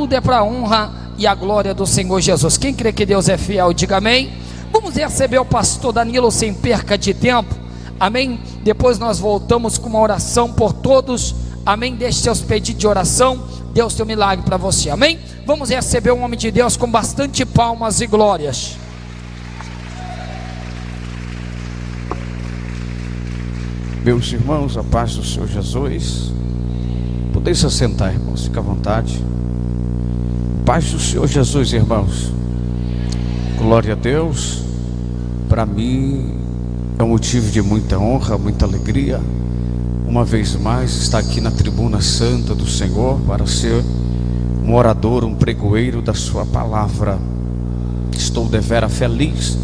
tudo é para a honra e a glória do Senhor Jesus. Quem crê que Deus é fiel, diga amém. Vamos receber o pastor Danilo sem perca de tempo, amém. Depois nós voltamos com uma oração por todos, amém. Deixe seus pedidos de oração, Deus tem um milagre para você, amém. Vamos receber um homem de Deus com bastante palmas e glórias. Meus irmãos, a paz do Senhor Jesus. Podem se assentar, irmãos, fica à vontade. Paz do Senhor Jesus, irmãos. Glória a Deus. Para mim é um motivo de muita honra, muita alegria, uma vez mais estar aqui na tribuna santa do Senhor, para ser um orador, um pregoeiro da sua palavra. Estou devera feliz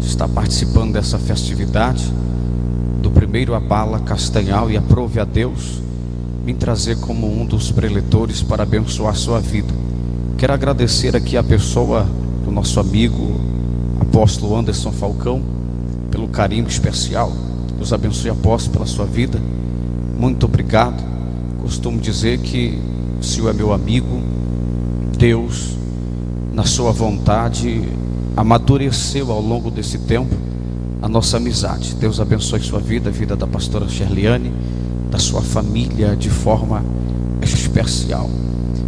de estar participando dessa festividade do primeiro Abala Castanhal, e aprove a Deus me trazer como um dos preletores para abençoar sua vida. Quero agradecer aqui a pessoa do nosso amigo apóstolo Anderson Falcão pelo carinho especial. Deus abençoe, apóstolo, pela sua vida. Muito obrigado. Costumo dizer que o Senhor é meu amigo. Deus, na sua vontade, amadureceu ao longo desse tempo a nossa amizade. Deus abençoe sua vida, a vida da pastora Sherliane, da sua família de forma especial.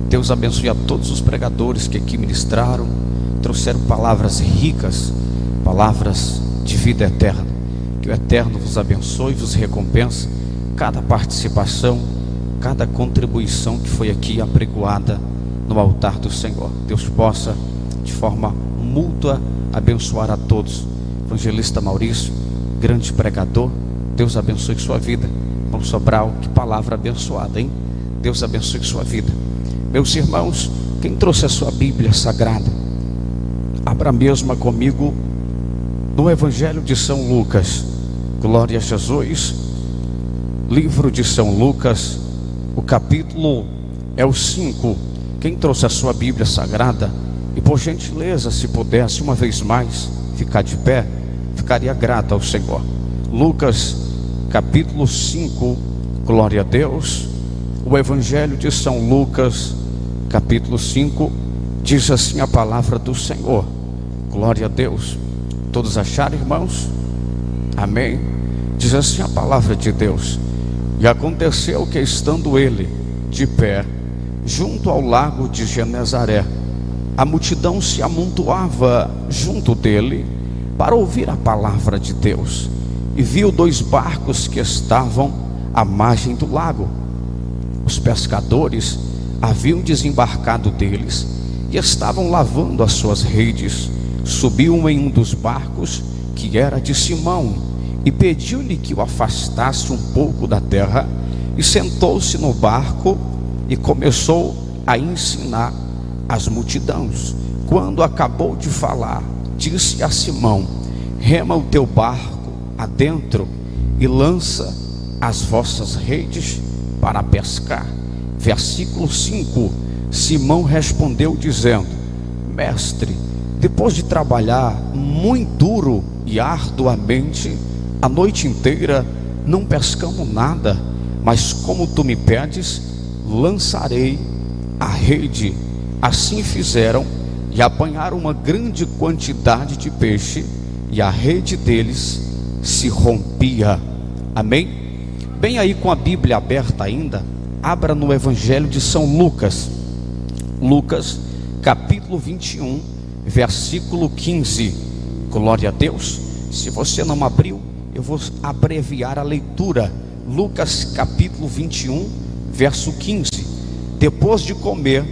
Deus abençoe a todos os pregadores que aqui ministraram, trouxeram palavras ricas, palavras de vida eterna. Que o Eterno vos abençoe e vos recompense cada participação, cada contribuição que foi aqui apregoada no altar do Senhor. Deus possa de forma mútua abençoar a todos. Evangelista Maurício, grande pregador, Deus abençoe sua vida. Irmão Sobral, que palavra abençoada, hein? Deus abençoe sua vida. Meus irmãos, quem trouxe a sua Bíblia Sagrada, abra mesma comigo no Evangelho de São Lucas. Glória a Jesus. Livro de São Lucas, o capítulo é o 5. Quem trouxe a sua Bíblia Sagrada, e por gentileza, se pudesse uma vez mais ficar de pé, ficaria grato ao Senhor. Lucas capítulo 5, glória a Deus. O Evangelho de São Lucas capítulo 5 diz assim a palavra do Senhor. Glória a Deus. Todos acharam, irmãos? Amém. Diz assim a palavra de Deus: e aconteceu que, estando ele de pé junto ao lago de Genezaré, a multidão se amontoava junto dele para ouvir a palavra de Deus, e viu 2 barcos que estavam à margem do lago. Os pescadores haviam desembarcado deles e estavam lavando as suas redes. Subiu em um dos barcos, que era de Simão, e pediu-lhe que o afastasse um pouco da terra, e sentou-se no barco e começou a ensinar as multidões. Quando acabou de falar, disse a Simão: rema o teu barco adentro e lança as vossas redes para pescar. Versículo 5. Simão respondeu dizendo: mestre, depois de trabalhar muito duro e arduamente a noite inteira, não pescamos nada, mas como tu me pedes, lançarei a rede. Assim fizeram e apanharam uma grande quantidade de peixe, e a rede deles se rompia. Amém? Bem aí com a Bíblia aberta ainda, abra no Evangelho de São Lucas. Lucas capítulo 21, versículo 15. Glória a Deus. Se você não abriu, eu vou abreviar a leitura. Lucas capítulo 21, verso 15. Depois de comer,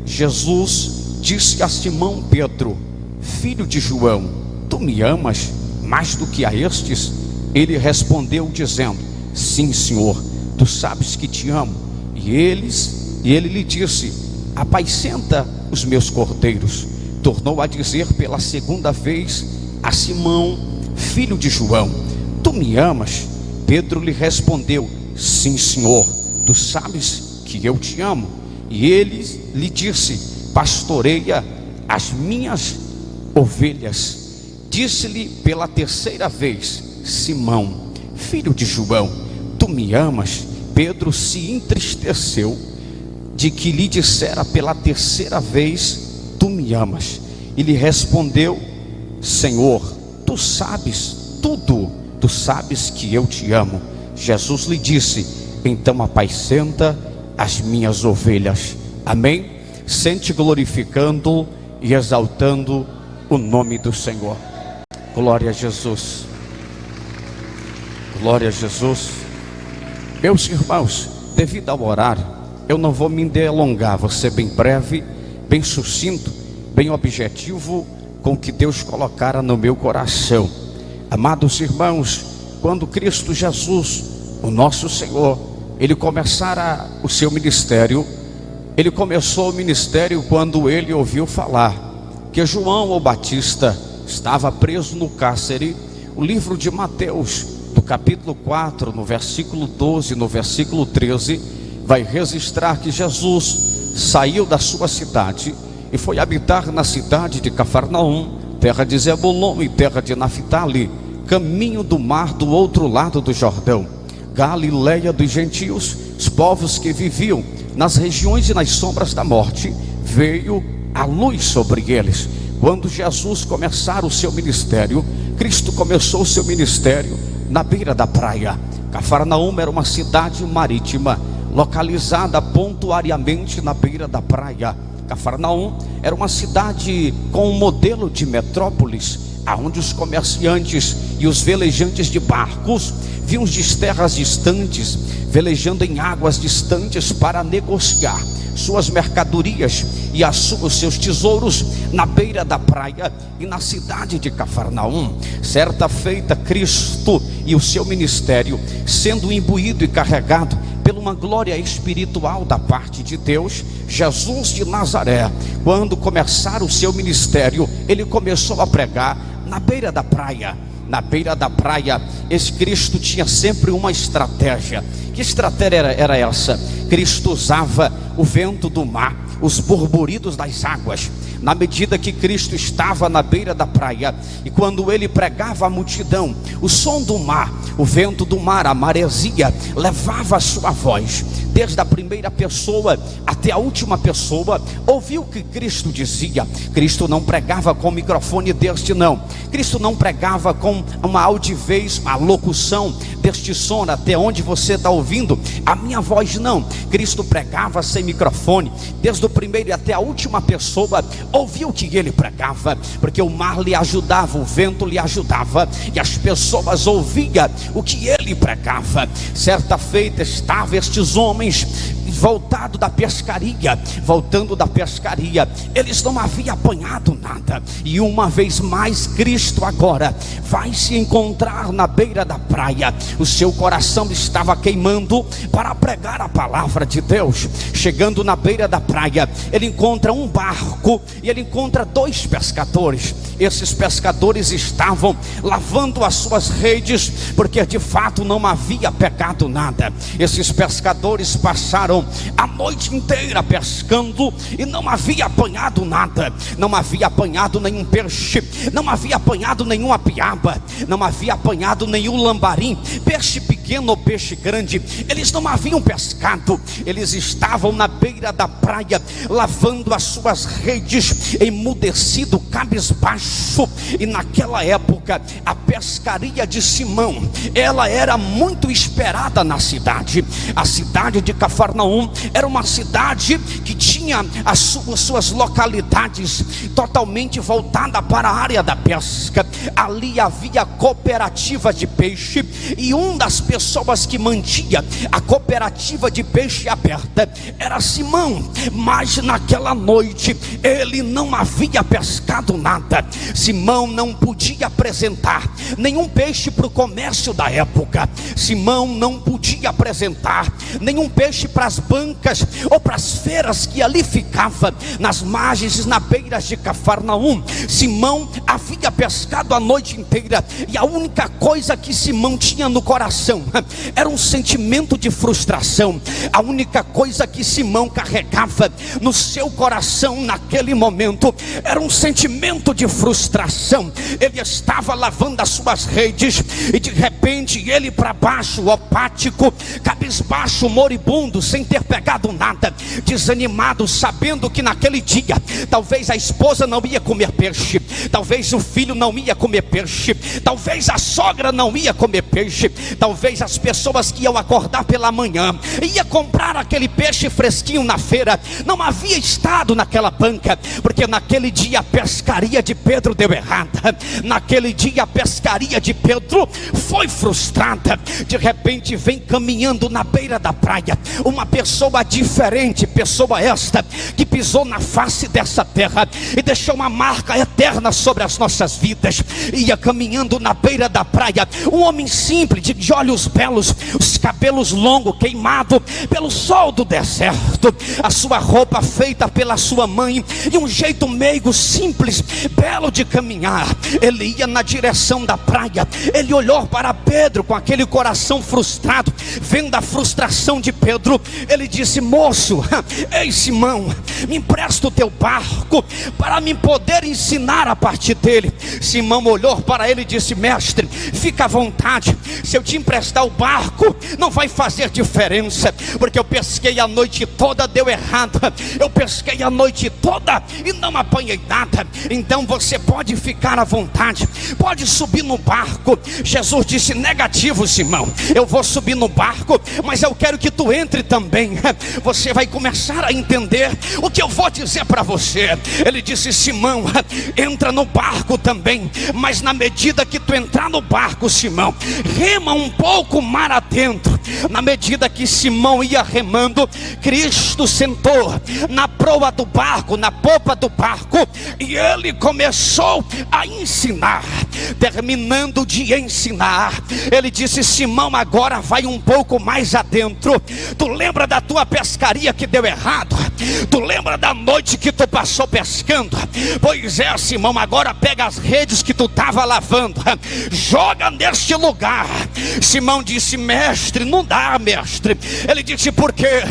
Jesus disse a Simão Pedro: filho de João, tu me amas mais do que a estes? Ele respondeu dizendo: sim, Senhor, tu sabes que te amo. E ele lhe disse: apacenta os meus cordeiros. Tornou a dizer pela segunda vez a Simão: filho de João, tu me amas? Pedro lhe respondeu: sim, Senhor, tu sabes que eu te amo. E ele lhe disse: pastoreia as minhas ovelhas. Disse-lhe pela terceira vez: Simão, filho de João, tu me amas? Pedro se entristeceu de que lhe dissera pela terceira vez: tu me amas? E lhe respondeu: Senhor, tu sabes tudo, tu sabes que eu te amo. Jesus lhe disse: então apacenta as minhas ovelhas. Amém? Sente glorificando e exaltando o nome do Senhor. Glória a Jesus. Glória a Jesus. Meus irmãos, devido ao horário, eu não vou me delongar. Vou ser bem breve, bem sucinto, bem objetivo com o que Deus colocara no meu coração. Amados irmãos, quando Cristo Jesus, o nosso Senhor, ele começara o seu ministério, ele começou o ministério quando ele ouviu falar que João o Batista estava preso no cárcere. O livro de Mateus, do capítulo 4, no versículo 12, no versículo 13, vai registrar que Jesus saiu da sua cidade e foi habitar na cidade de Cafarnaum, terra de Zebulon e terra de Naphtali, caminho do mar do outro lado do Jordão, Galileia dos gentios. Os povos que viviam nas regiões e nas sombras da morte, veio a luz sobre eles. Quando Jesus começara o seu ministério, Cristo começou o seu ministério na beira da praia. Cafarnaum era uma cidade marítima, localizada pontuariamente na beira da praia. Cafarnaum era uma cidade com um modelo de metrópolis, aonde os comerciantes e os velejantes de barcos vinham de terras distantes, velejando em águas distantes para negociar suas mercadorias e os seus tesouros na beira da praia e na cidade de Cafarnaum. Certa feita, Cristo e o seu ministério, sendo imbuído e carregado por uma glória espiritual da parte de Deus, Jesus de Nazaré, quando começar o seu ministério, ele começou a pregar na beira da praia. Na beira da praia, esse Cristo tinha sempre uma estratégia. Que estratégia era essa? Cristo usava o vento do mar, os burburidos das águas. Na medida que Cristo estava na beira da praia, e quando ele pregava a multidão, o som do mar, o vento do mar, a maresia, levava a sua voz, desde a primeira pessoa até a última pessoa, ouviu o que Cristo dizia. Cristo não pregava com microfone deste não, Cristo não pregava com uma audivez, uma locução deste som, até onde você está ouvindo a minha voz, não. Cristo pregava sem microfone, desde o primeiro até a última pessoa ouviu o que ele pregava, porque o mar lhe ajudava, o vento lhe ajudava, e as pessoas ouviam o que ele pregava. Certa feita, estavam estes homens voltando da pescaria, eles não haviam apanhado nada, e uma vez mais Cristo agora vai se encontrar na beira da praia. O seu coração estava queimando para pregar a palavra de Deus. Chegando na beira da praia, ele encontra um barco e ele encontra dois pescadores. Esses pescadores estavam lavando as suas redes, porque de fato não havia pegado nada. Esses pescadores passaram a noite inteira pescando e não havia apanhado nada. Não havia apanhado nenhum peixe, não havia apanhado nenhuma piaba, não havia apanhado nenhum lambarim, peixe pequeno ou peixe grande, eles não haviam pescado. Eles estavam na beira da praia, lavando as suas redes, emudecido, cabisbaixo. E naquela época, a pescaria de Simão, ela era muito esperada na cidade. A cidade de Cafarnaum era uma cidade que tinha as suas localidades totalmente voltada para a área da pesca. Ali havia cooperativa de peixe, e uma das pessoas que mantinha a cooperativa de peixe aberta era Simão. Mas naquela noite ele não havia pescado nada. Simão não podia apresentar nenhum peixe para o comércio da época. Simão não podia apresentar nenhum peixe para as bancas ou para as feiras que ali ficavam nas margens, na beira de Cafarnaum. Simão havia pescado a noite inteira, e a única coisa que Simão tinha no coração era um sentimento de frustração. A única coisa que Simão carregava no seu coração naquele momento era um sentimento de frustração. Ele estava lavando as suas redes e de repente ele para baixo, apático, cabisbaixo, moribundo, sem ter pegado nada, desanimado, sabendo que naquele dia talvez a esposa não ia comer peixe, talvez o filho não ia comer peixe, talvez a sogra não ia comer peixe, talvez as pessoas que iam acordar pela manhã ia comprar aquele peixe fresquinho na feira não havia estado naquela banca, porque naquele dia a pescaria de Pedro deu errada, naquele dia a pescaria de Pedro foi frustrada. De repente vem caminhando na beira da praia uma pessoa diferente, pessoa esta que pisou na face dessa terra e deixou uma marca eterna sobre as nossas vidas. Ia caminhando na beira da praia um homem simples, de olhos belos, os cabelos longos, queimado pelo sol do deserto, a sua roupa feita pela sua mãe e um jeito meigo, simples, belo de caminhar. Ele ia na direção da praia, ele olhou para Pedro com aquele coração frustrado, vendo a frustração de Pedro. Ele disse: moço, ei Simão, me empresta o teu barco para me poder ensinar a partir dele. Simão olhou para ele e disse: mestre, fica à vontade, se eu te emprestar o barco não vai fazer diferença, porque eu pesquei a noite toda, deu errado, eu pesquei a noite toda e não apanhei nada, então você pode ficar à vontade, pode subir no barco. Jesus disse: negativo Simão, eu vou subir no barco, mas eu quero que tu entre também, você vai começar a entender o que eu vou dizer para você. Ele disse: Simão, entra no barco também, mas na medida que tu entrar no barco, Simão, rema um pouco mar adentro. Na medida que Simão ia remando, Cristo sentou na proa do barco, na popa do barco, e ele começou a ensinar. Terminando de ensinar, ele disse: Simão, agora vai um pouco mais adentro. Tu lembra da tua pescaria que deu errado? Tu lembra da noite que tu passou pescando? Pois é, Simão, agora pega as redes que tu estava lavando, joga neste lugar. Simão disse: mestre, não dá, mestre. Ele disse: por quê?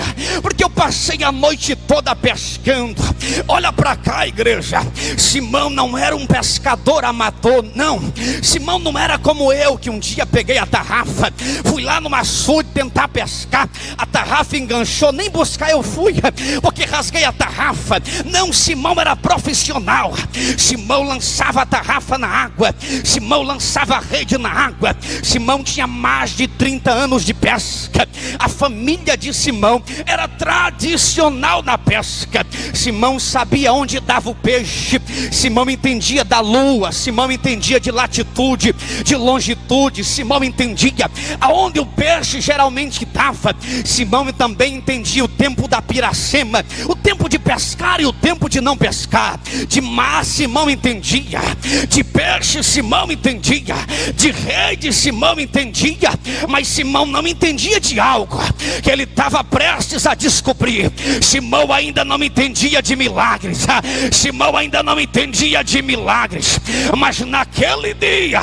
Porque eu passei a noite toda pescando. Olha para cá, igreja. Simão não era um pescador amador, não. Simão não era como eu, que um dia peguei a tarrafa, fui lá no açude tentar pescar, a tarrafa enganchou, nem buscar eu fui, porque rasguei a tarrafa. Não, Simão era profissional. Simão lançava a tarrafa na água, Simão lançava a rede na água. Simão tinha mais de 30 anos de pesca. A família de Simão era tradicional na pesca. Simão sabia onde dava o peixe, Simão entendia da lua, Simão entendia de latitude, de longitude, Simão entendia aonde o peixe geralmente estava. Simão também entendia o tempo da piracema, o tempo de pescar e o tempo de não pescar. De mar Simão entendia, de peixe Simão entendia, de rede Simão entendia, mas Simão não entendia de algo que ele estava prestes a descobrir. Simão ainda não entendia de milagres, Simão ainda não entendia de milagres, mas naquele dia,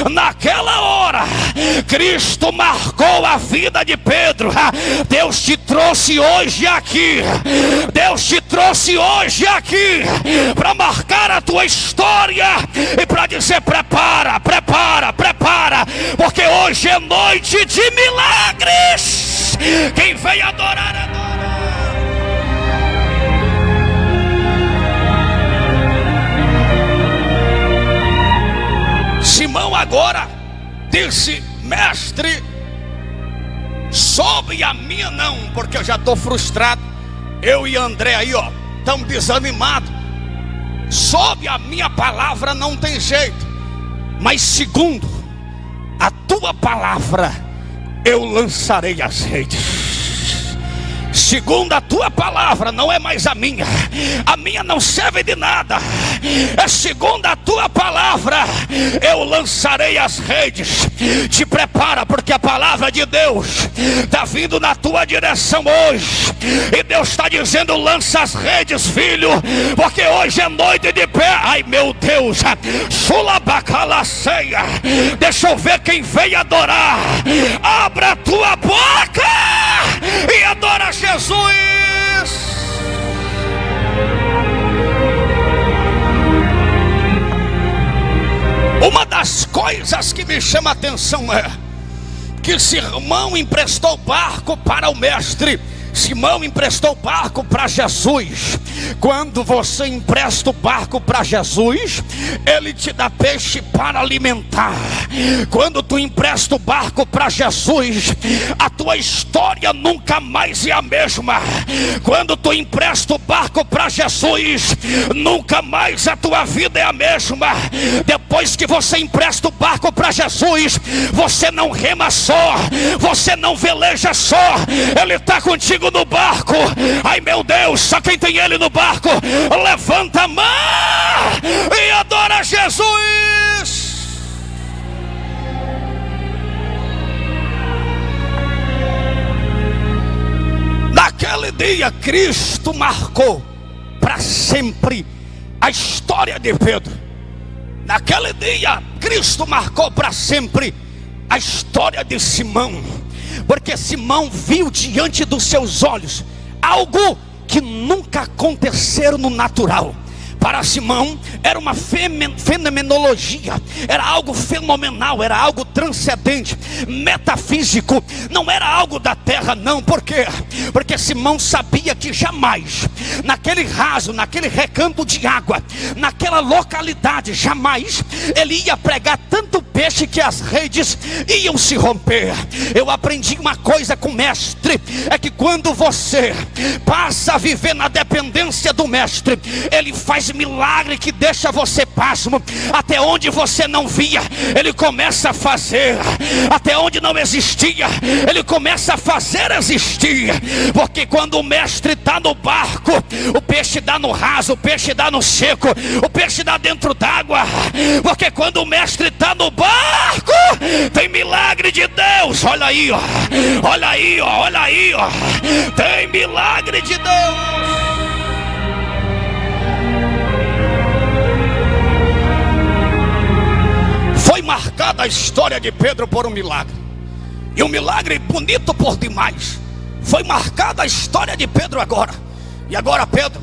naquela hora, Cristo marcou a vida de Pedro. Deus te trouxe hoje aqui, Deus te trouxe hoje aqui para marcar a tua história e para dizer: prepara, prepara, prepara, porque hoje é noite de milagres. Quem vem adorar, adora. Simão agora disse: mestre, sobe a minha não, porque eu já estou frustrado. Eu e André aí, ó, estamos desanimados. Sob a minha palavra não tem jeito, mas segundo a tua palavra eu lançarei as redes. segundo a tua palavra, não é mais a minha não serve de nada, é segundo a tua palavra, eu lançarei as redes. Te prepara, porque a palavra de Deus está vindo na tua direção hoje, e Deus está dizendo: lança as redes, filho, porque hoje é noite de pé. Ai meu Deus, Sulabacalaceia, deixa eu ver quem veio adorar. Abra a tua boca e adora Jesus. Uma das coisas que me chama a atenção é que Simão emprestou barco para o mestre. Simão emprestou barco para Jesus. Quando você empresta o barco para Jesus, Ele te dá peixe para alimentar. Quando tu empresta o barco para Jesus, a tua história nunca mais é a mesma. Quando tu empresta o barco para Jesus, nunca mais a tua vida é a mesma. Depois que você empresta o barco para Jesus, você não rema só, você não veleja só, Ele está contigo no barco. Ai meu Deus, só quem tem Ele no barco, levanta a mão e adora Jesus. Naquele dia, Cristo marcou para sempre a história de Pedro. Naquele dia, Cristo marcou para sempre a história de Simão, porque Simão viu diante dos seus olhos algo que nunca aconteceu no natural. Para Simão era uma fenomenologia, era algo fenomenal, era algo transcendente, metafísico, não era algo da terra não. Por quê? Porque Simão sabia que jamais, naquele raso, naquele recanto de água, naquela localidade, jamais ele ia pregar tanto peixe que as redes iam se romper. Eu aprendi uma coisa com o mestre, é que quando você passa a viver na dependência do mestre, ele faz milagre que deixa você pasmo. Até onde você não via, Ele começa a fazer. Até onde não existia, Ele começa a fazer existir. Porque quando o mestre está no barco, o peixe dá no raso, o peixe dá no seco, o peixe dá dentro d'água. Porque quando o mestre está no barco, tem milagre de Deus. Olha aí, ó. Olha aí, ó. Olha aí, ó. Tem milagre de Deus. Foi marcada a história de Pedro por um milagre, e um milagre bonito por demais. Foi marcada a história de Pedro agora. E agora Pedro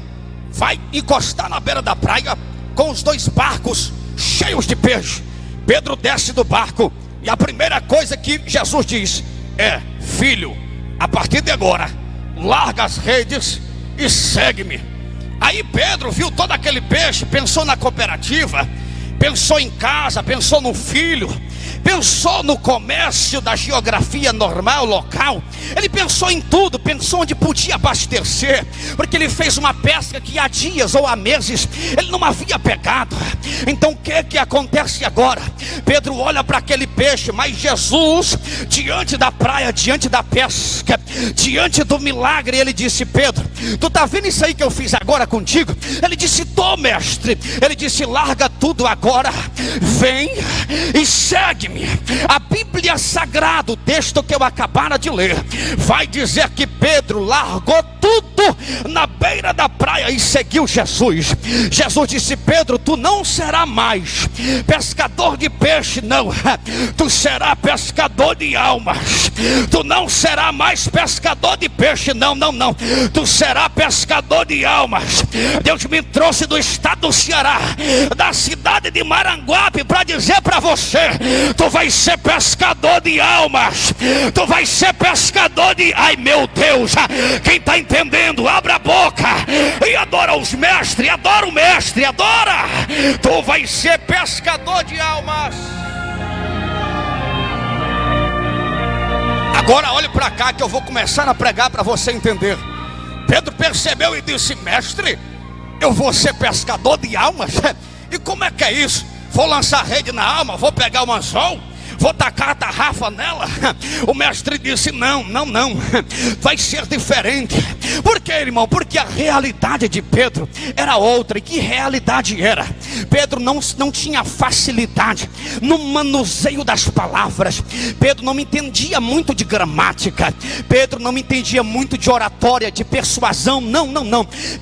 vai encostar na beira da praia com os dois barcos cheios de peixe. Pedro desce do barco, e a primeira coisa que Jesus diz é: filho, a partir de agora, larga as redes e segue-me. Aí Pedro viu todo aquele peixe, pensou na cooperativa, pensou em casa, pensou no filho, pensou no comércio da geografia normal, local. Ele pensou em tudo, pensou onde podia abastecer, porque ele fez uma pesca que há dias ou há meses ele não havia pegado. Então o que acontece agora? Pedro olha para aquele peixe, mas Jesus, diante da praia, diante da pesca, diante do milagre, ele disse: Pedro, tu tá vendo isso aí que eu fiz agora contigo? Ele disse: tô, mestre. Ele disse: larga tudo agora, vem e segue-me. A Bíblia Sagrada, o texto que eu acabara de ler, vai dizer que Pedro largou tudo na beira da praia e seguiu Jesus. Jesus disse: Pedro, tu não será mais pescador de peixe, não. Tu será pescador de almas. Tu não será mais pescador de peixe, não, não, não. Tu será pescador de almas. Deus me trouxe do estado do Ceará, da cidade de Maranguape, para dizer para você: tu vai ser pescador de almas. Tu vai ser pescador de... Ai meu Deus, quem está entendendo, abra a boca e adora os mestres. Adora o mestre, adora. Tu vai ser pescador de almas. Agora olhe para cá que eu vou começar a pregar para você entender. Pedro percebeu e disse: mestre, eu vou ser pescador de almas? E como é que é isso? Vou lançar rede na alma, vou pegar o anzol, vou tacar a tarrafa nela. O mestre disse: não, vai ser diferente. Por quê, irmão? Porque a realidade de Pedro era outra. E que realidade era? Pedro não tinha facilidade no manuseio das palavras. Pedro não entendia muito de gramática. Pedro não entendia muito de oratória, de persuasão. Não.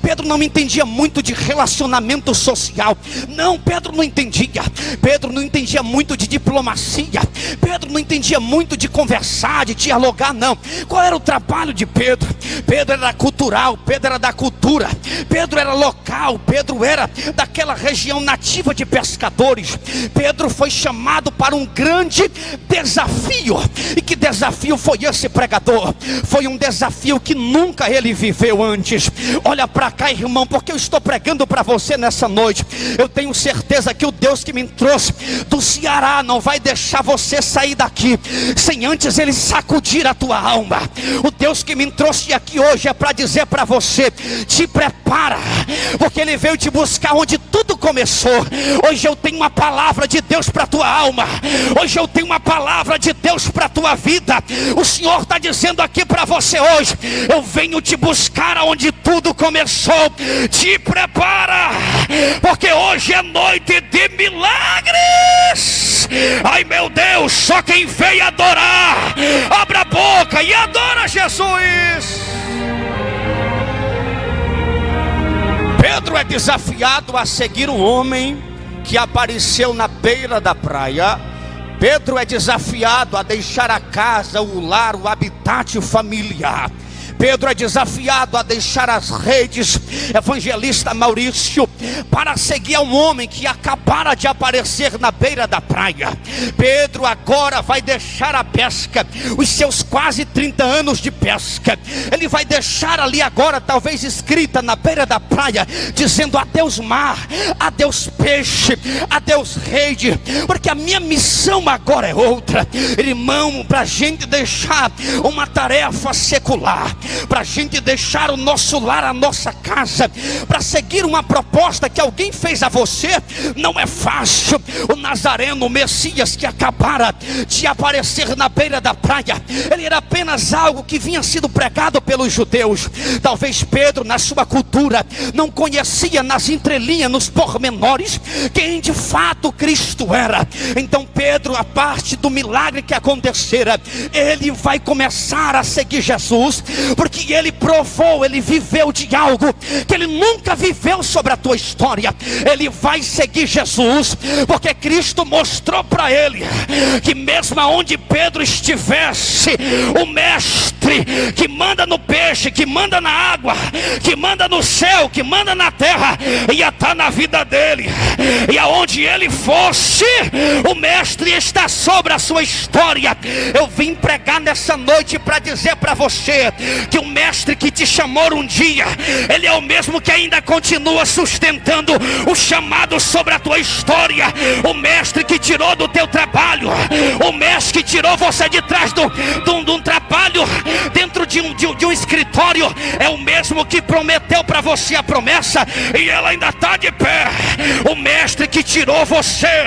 Pedro não entendia muito de relacionamento social. Não, Pedro não entendia. Pedro não entendia muito de diplomacia. Pedro não entendia muito de conversar, de dialogar, não. Qual era o trabalho de Pedro? Pedro era cultural, Pedro era da cultura, Pedro era local, Pedro era daquela região nativa de pescadores. Pedro foi chamado para um grande desafio. E que desafio foi esse, pregador? Foi um desafio que nunca ele viveu antes. Olha para cá, irmão, porque eu estou pregando para você nessa noite. Eu tenho certeza que o Deus que me trouxe do Ceará não vai deixar você sair daqui sem antes ele sacudir a tua alma. O Deus que me trouxe aqui hoje é para dizer para você: te prepara, porque ele veio te buscar onde tudo começou. Hoje eu tenho uma palavra de Deus para a tua alma. Hoje eu tenho uma palavra de Deus para a tua vida. O Senhor está dizendo aqui para você hoje: eu venho te buscar onde tudo começou. Te prepara, porque hoje é noite de milagres. Ai meu Deus, só quem veio adorar, abra a boca e adora Jesus. Pedro é desafiado a seguir o homem que apareceu na beira da praia. Pedro é desafiado a deixar a casa, o lar, o habitat familiar. Pedro é desafiado a deixar as redes, evangelista Maurício, para seguir a um homem que acabara de aparecer na beira da praia. Pedro agora vai deixar a pesca, os seus quase 30 anos de pesca. Ele vai deixar ali agora, talvez escrita na beira da praia, dizendo: adeus mar, adeus peixe, adeus rede, porque a minha missão agora é outra. Irmão, para a gente deixar uma tarefa secular, para a gente deixar o nosso lar, a nossa casa, para seguir uma proposta que alguém fez a você, não é fácil. O Nazareno, o Messias que acabara de aparecer na beira da praia, ele era apenas algo que vinha sido pregado pelos judeus. Talvez Pedro, na sua cultura, não conhecia nas entrelinhas, nos pormenores, quem de fato Cristo era. Então Pedro, a parte do milagre que acontecera, ele vai começar a seguir Jesus, porque ele provou, ele viveu de algo que ele nunca viveu sobre a tua história. Ele vai seguir Jesus, porque Cristo mostrou para ele que mesmo aonde Pedro estivesse, o mestre que manda no peixe, que manda na água, que manda no céu, que manda na terra, ia estar na vida dele. E aonde ele fosse, o mestre está sobre a sua história. Eu vim pregar nessa noite para dizer para você que o mestre que te chamou um dia, ele é o mesmo que ainda continua sustentando o chamado sobre a tua história. O mestre que tirou do teu trabalho, o mestre que tirou você de trás de um trabalho, dentro de um escritório, é o mesmo que prometeu para você a promessa, e ela ainda está de pé. O mestre que tirou você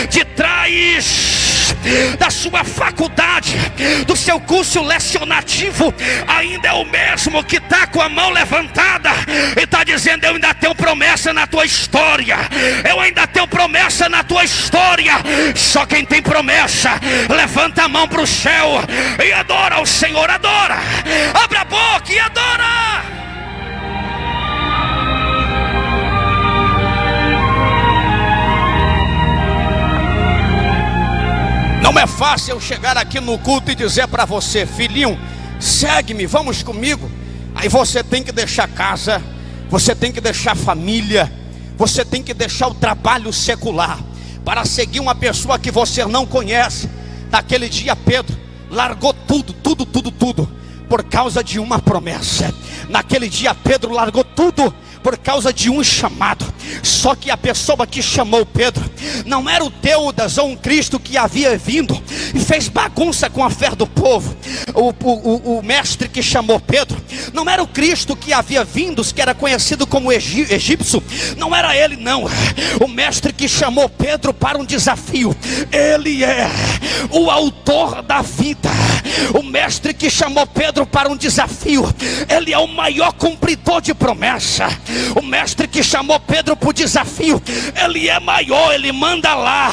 de trás da sua faculdade, do seu curso lecionativo, ainda é o mesmo que está com a mão levantada e está dizendo: eu ainda tenho promessa na tua história, eu ainda tenho promessa na tua história. Só quem tem promessa, levanta a mão para o céu e adora ao Senhor. Adora, abre a boca e adora. Não é fácil eu chegar aqui no culto e dizer para você: filhinho, segue-me, vamos comigo. Aí você tem que deixar casa, você tem que deixar família, você tem que deixar o trabalho secular para seguir uma pessoa que você não conhece. Naquele dia Pedro largou tudo por causa de uma promessa. Naquele dia Pedro largou tudo por causa de um chamado. Só que a pessoa que chamou Pedro não era o Teudas ou um Cristo que havia vindo e fez bagunça com a fé do povo. O mestre que chamou Pedro não era o Cristo que havia vindo, que era conhecido como egípcio. Não era ele, não. O mestre que chamou Pedro para um desafio, ele é o autor da vida. O mestre que chamou Pedro para um desafio, ele é o maior cumpridor de promessa. O mestre que chamou Pedro para o desafio, ele é maior, ele manda lá,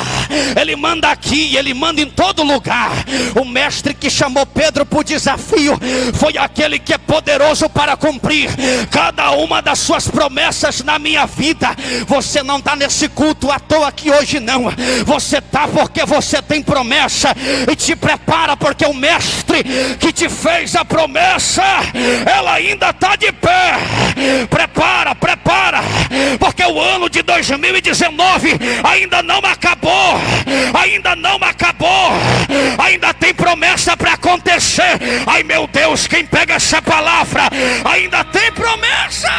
ele manda aqui, ele manda em todo lugar. O mestre que chamou Pedro para o desafio foi aquele que é poderoso para cumprir cada uma das suas promessas na minha vida. Você não está nesse culto à toa aqui hoje, não. Você está porque você tem promessa. E te prepara, porque o mestre que te fez a promessa, ela ainda está de pé. Prepara, porque o ano de 2019 ainda não acabou. Ainda tem promessa para acontecer. Ai meu Deus, quem pega essa palavra, ainda tem promessa.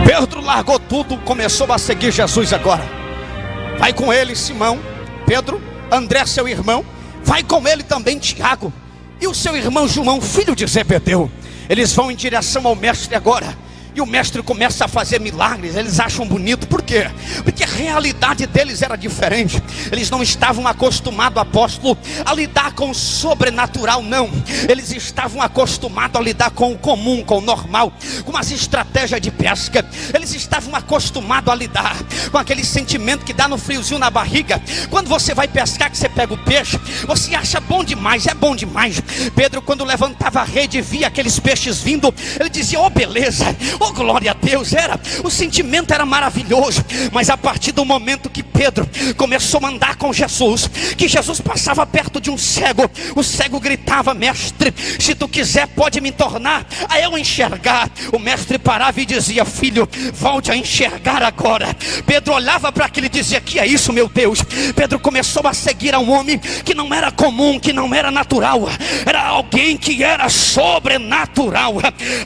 Pedro largou tudo, começou a seguir Jesus agora. Vai com ele Simão, Pedro, André seu irmão. Vai com ele também Tiago e o seu irmão João, filho de Zebedeu. Eles vão em direção ao mestre agora. E o mestre começa a fazer milagres. Eles acham bonito, por quê? Porque a realidade deles era diferente. Eles não estavam acostumados, apóstolo, a lidar com o sobrenatural, não. Eles estavam acostumados a lidar com o comum, com o normal, com as estratégias de pesca. Eles estavam acostumados a lidar com aquele sentimento que dá no friozinho na barriga. Quando você vai pescar, que você pega o peixe, você acha bom demais, é bom demais. Pedro, quando levantava a rede e via aqueles peixes vindo, ele dizia, oh beleza, oh glória a Deus, o sentimento era maravilhoso. Mas a partir do momento que Pedro começou a andar com Jesus, que Jesus passava perto de um cego, o cego gritava, mestre, se tu quiser pode me tornar a eu enxergar. O mestre parava e dizia, filho, volte a enxergar agora. Pedro olhava para aquilo e dizia, que é isso, meu Deus? Pedro começou a seguir a um homem que não era comum, que não era natural, era alguém que era sobrenatural.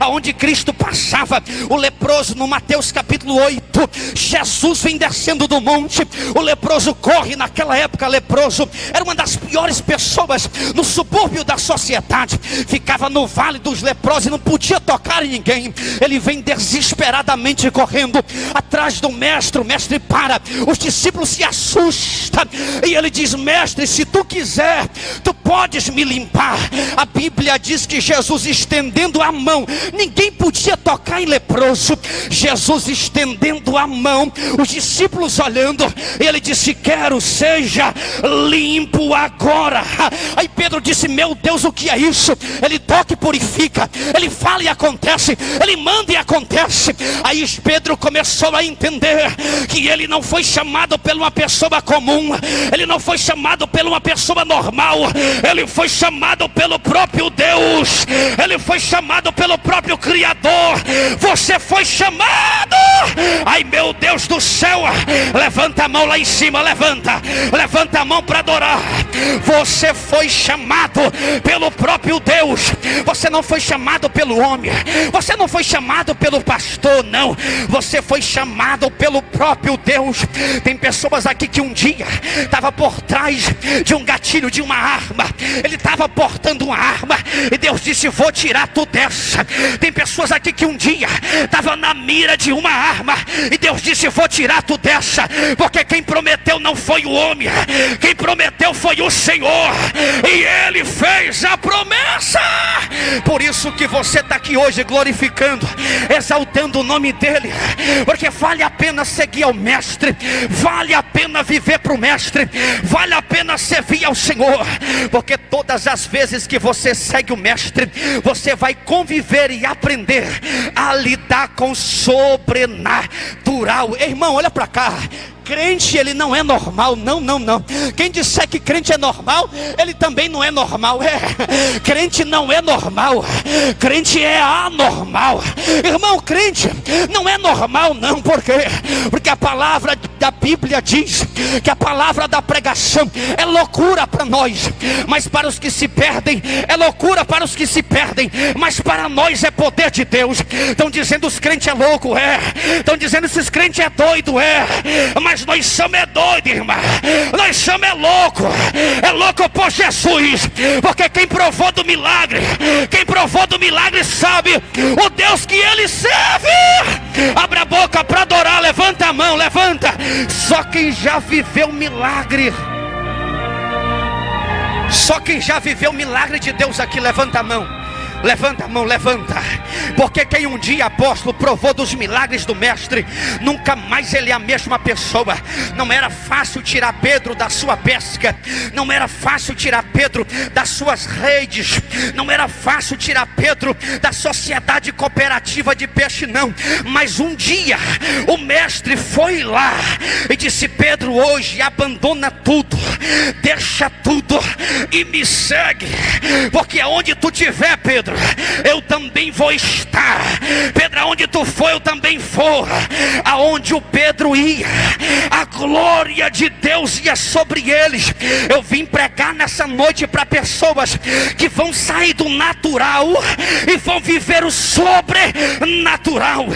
Aonde Cristo passava, o leproso, no Mateus capítulo 8, Jesus vem descendo do monte, o leproso corre. Naquela época, leproso era uma das piores pessoas no subúrbio da sociedade, ficava no vale dos leprosos e não podia tocar em ninguém. Ele vem desesperadamente correndo atrás do mestre. O mestre para, os discípulos se assustam e ele diz, mestre, se tu quiser, tu podes me limpar. A Bíblia diz que Jesus estendendo a mão, ninguém podia tocar em leproso. Jesus estendendo a mão, os discípulos olhando, ele disse, quero, seja limpo agora. Aí Pedro disse, meu Deus, o que é isso? Ele toca e purifica, ele fala e acontece, ele manda e acontece. Aí Pedro começou a entender que ele não foi chamado por uma pessoa comum, ele não foi chamado por uma pessoa normal, ele foi chamado pelo próprio Deus, ele foi chamado pelo próprio Criador. Você foi chamado, ai meu Deus do céu, levanta a mão lá em cima, levanta a mão para adorar. Você foi chamado pelo próprio Deus. Você não foi chamado pelo homem, você não foi chamado pelo pastor, não. Você foi chamado pelo próprio Deus. Tem pessoas aqui que um dia estava por trás de um gatilho de uma arma, ele estava portando uma arma e Deus disse, vou tirar tu dessa. Tem pessoas aqui que um dia estava na mira de uma arma e Deus disse, vou tirar tu dessa, porque quem prometeu não foi o homem, quem prometeu foi o Senhor, e Ele fez a promessa. Por isso que você está aqui hoje glorificando, exaltando o nome dEle, porque vale a pena seguir ao mestre, vale a pena viver para o mestre, vale a pena servir ao Senhor, porque todas as vezes que você segue o mestre, você vai conviver e aprender a lidar com o sobrenatural. Irmão, olha para cá. crente ele não é normal, não. Quem disser que crente é normal, ele também não é normal. Crente não é normal, crente é anormal. Irmão, crente não é normal não. Por quê? Porque a palavra da Bíblia diz que a palavra da pregação é loucura para nós, mas para os que se perdem é loucura para os que se perdem, mas para nós é poder de Deus. Estão dizendo os crentes é louco, estão dizendo esses crentes é doido, mas nós somos é doido, irmão. Nós somos é louco por Jesus, porque quem provou do milagre sabe o Deus que ele serve. Abra a boca para adorar, levanta a mão, levanta. Só quem já viveu milagre, só quem já viveu milagre de Deus aqui, levanta a mão. Levanta a mão, levanta. Porque quem um dia, apóstolo, provou dos milagres do mestre, nunca mais ele é a mesma pessoa. Não era fácil tirar Pedro da sua pesca, não era fácil tirar Pedro das suas redes, não era fácil tirar Pedro da sociedade cooperativa de peixe, não. Mas um dia o mestre foi lá e disse: Pedro, hoje abandona tudo, deixa tudo e me segue, porque aonde tu estiver, Pedro, eu também vou estar. Pedro, aonde tu for, eu também for. Aonde o Pedro ia, a glória de Deus ia sobre eles. Eu vim pregar nessa noite para pessoas que vão sair do natural e vão viver o sobrenatural.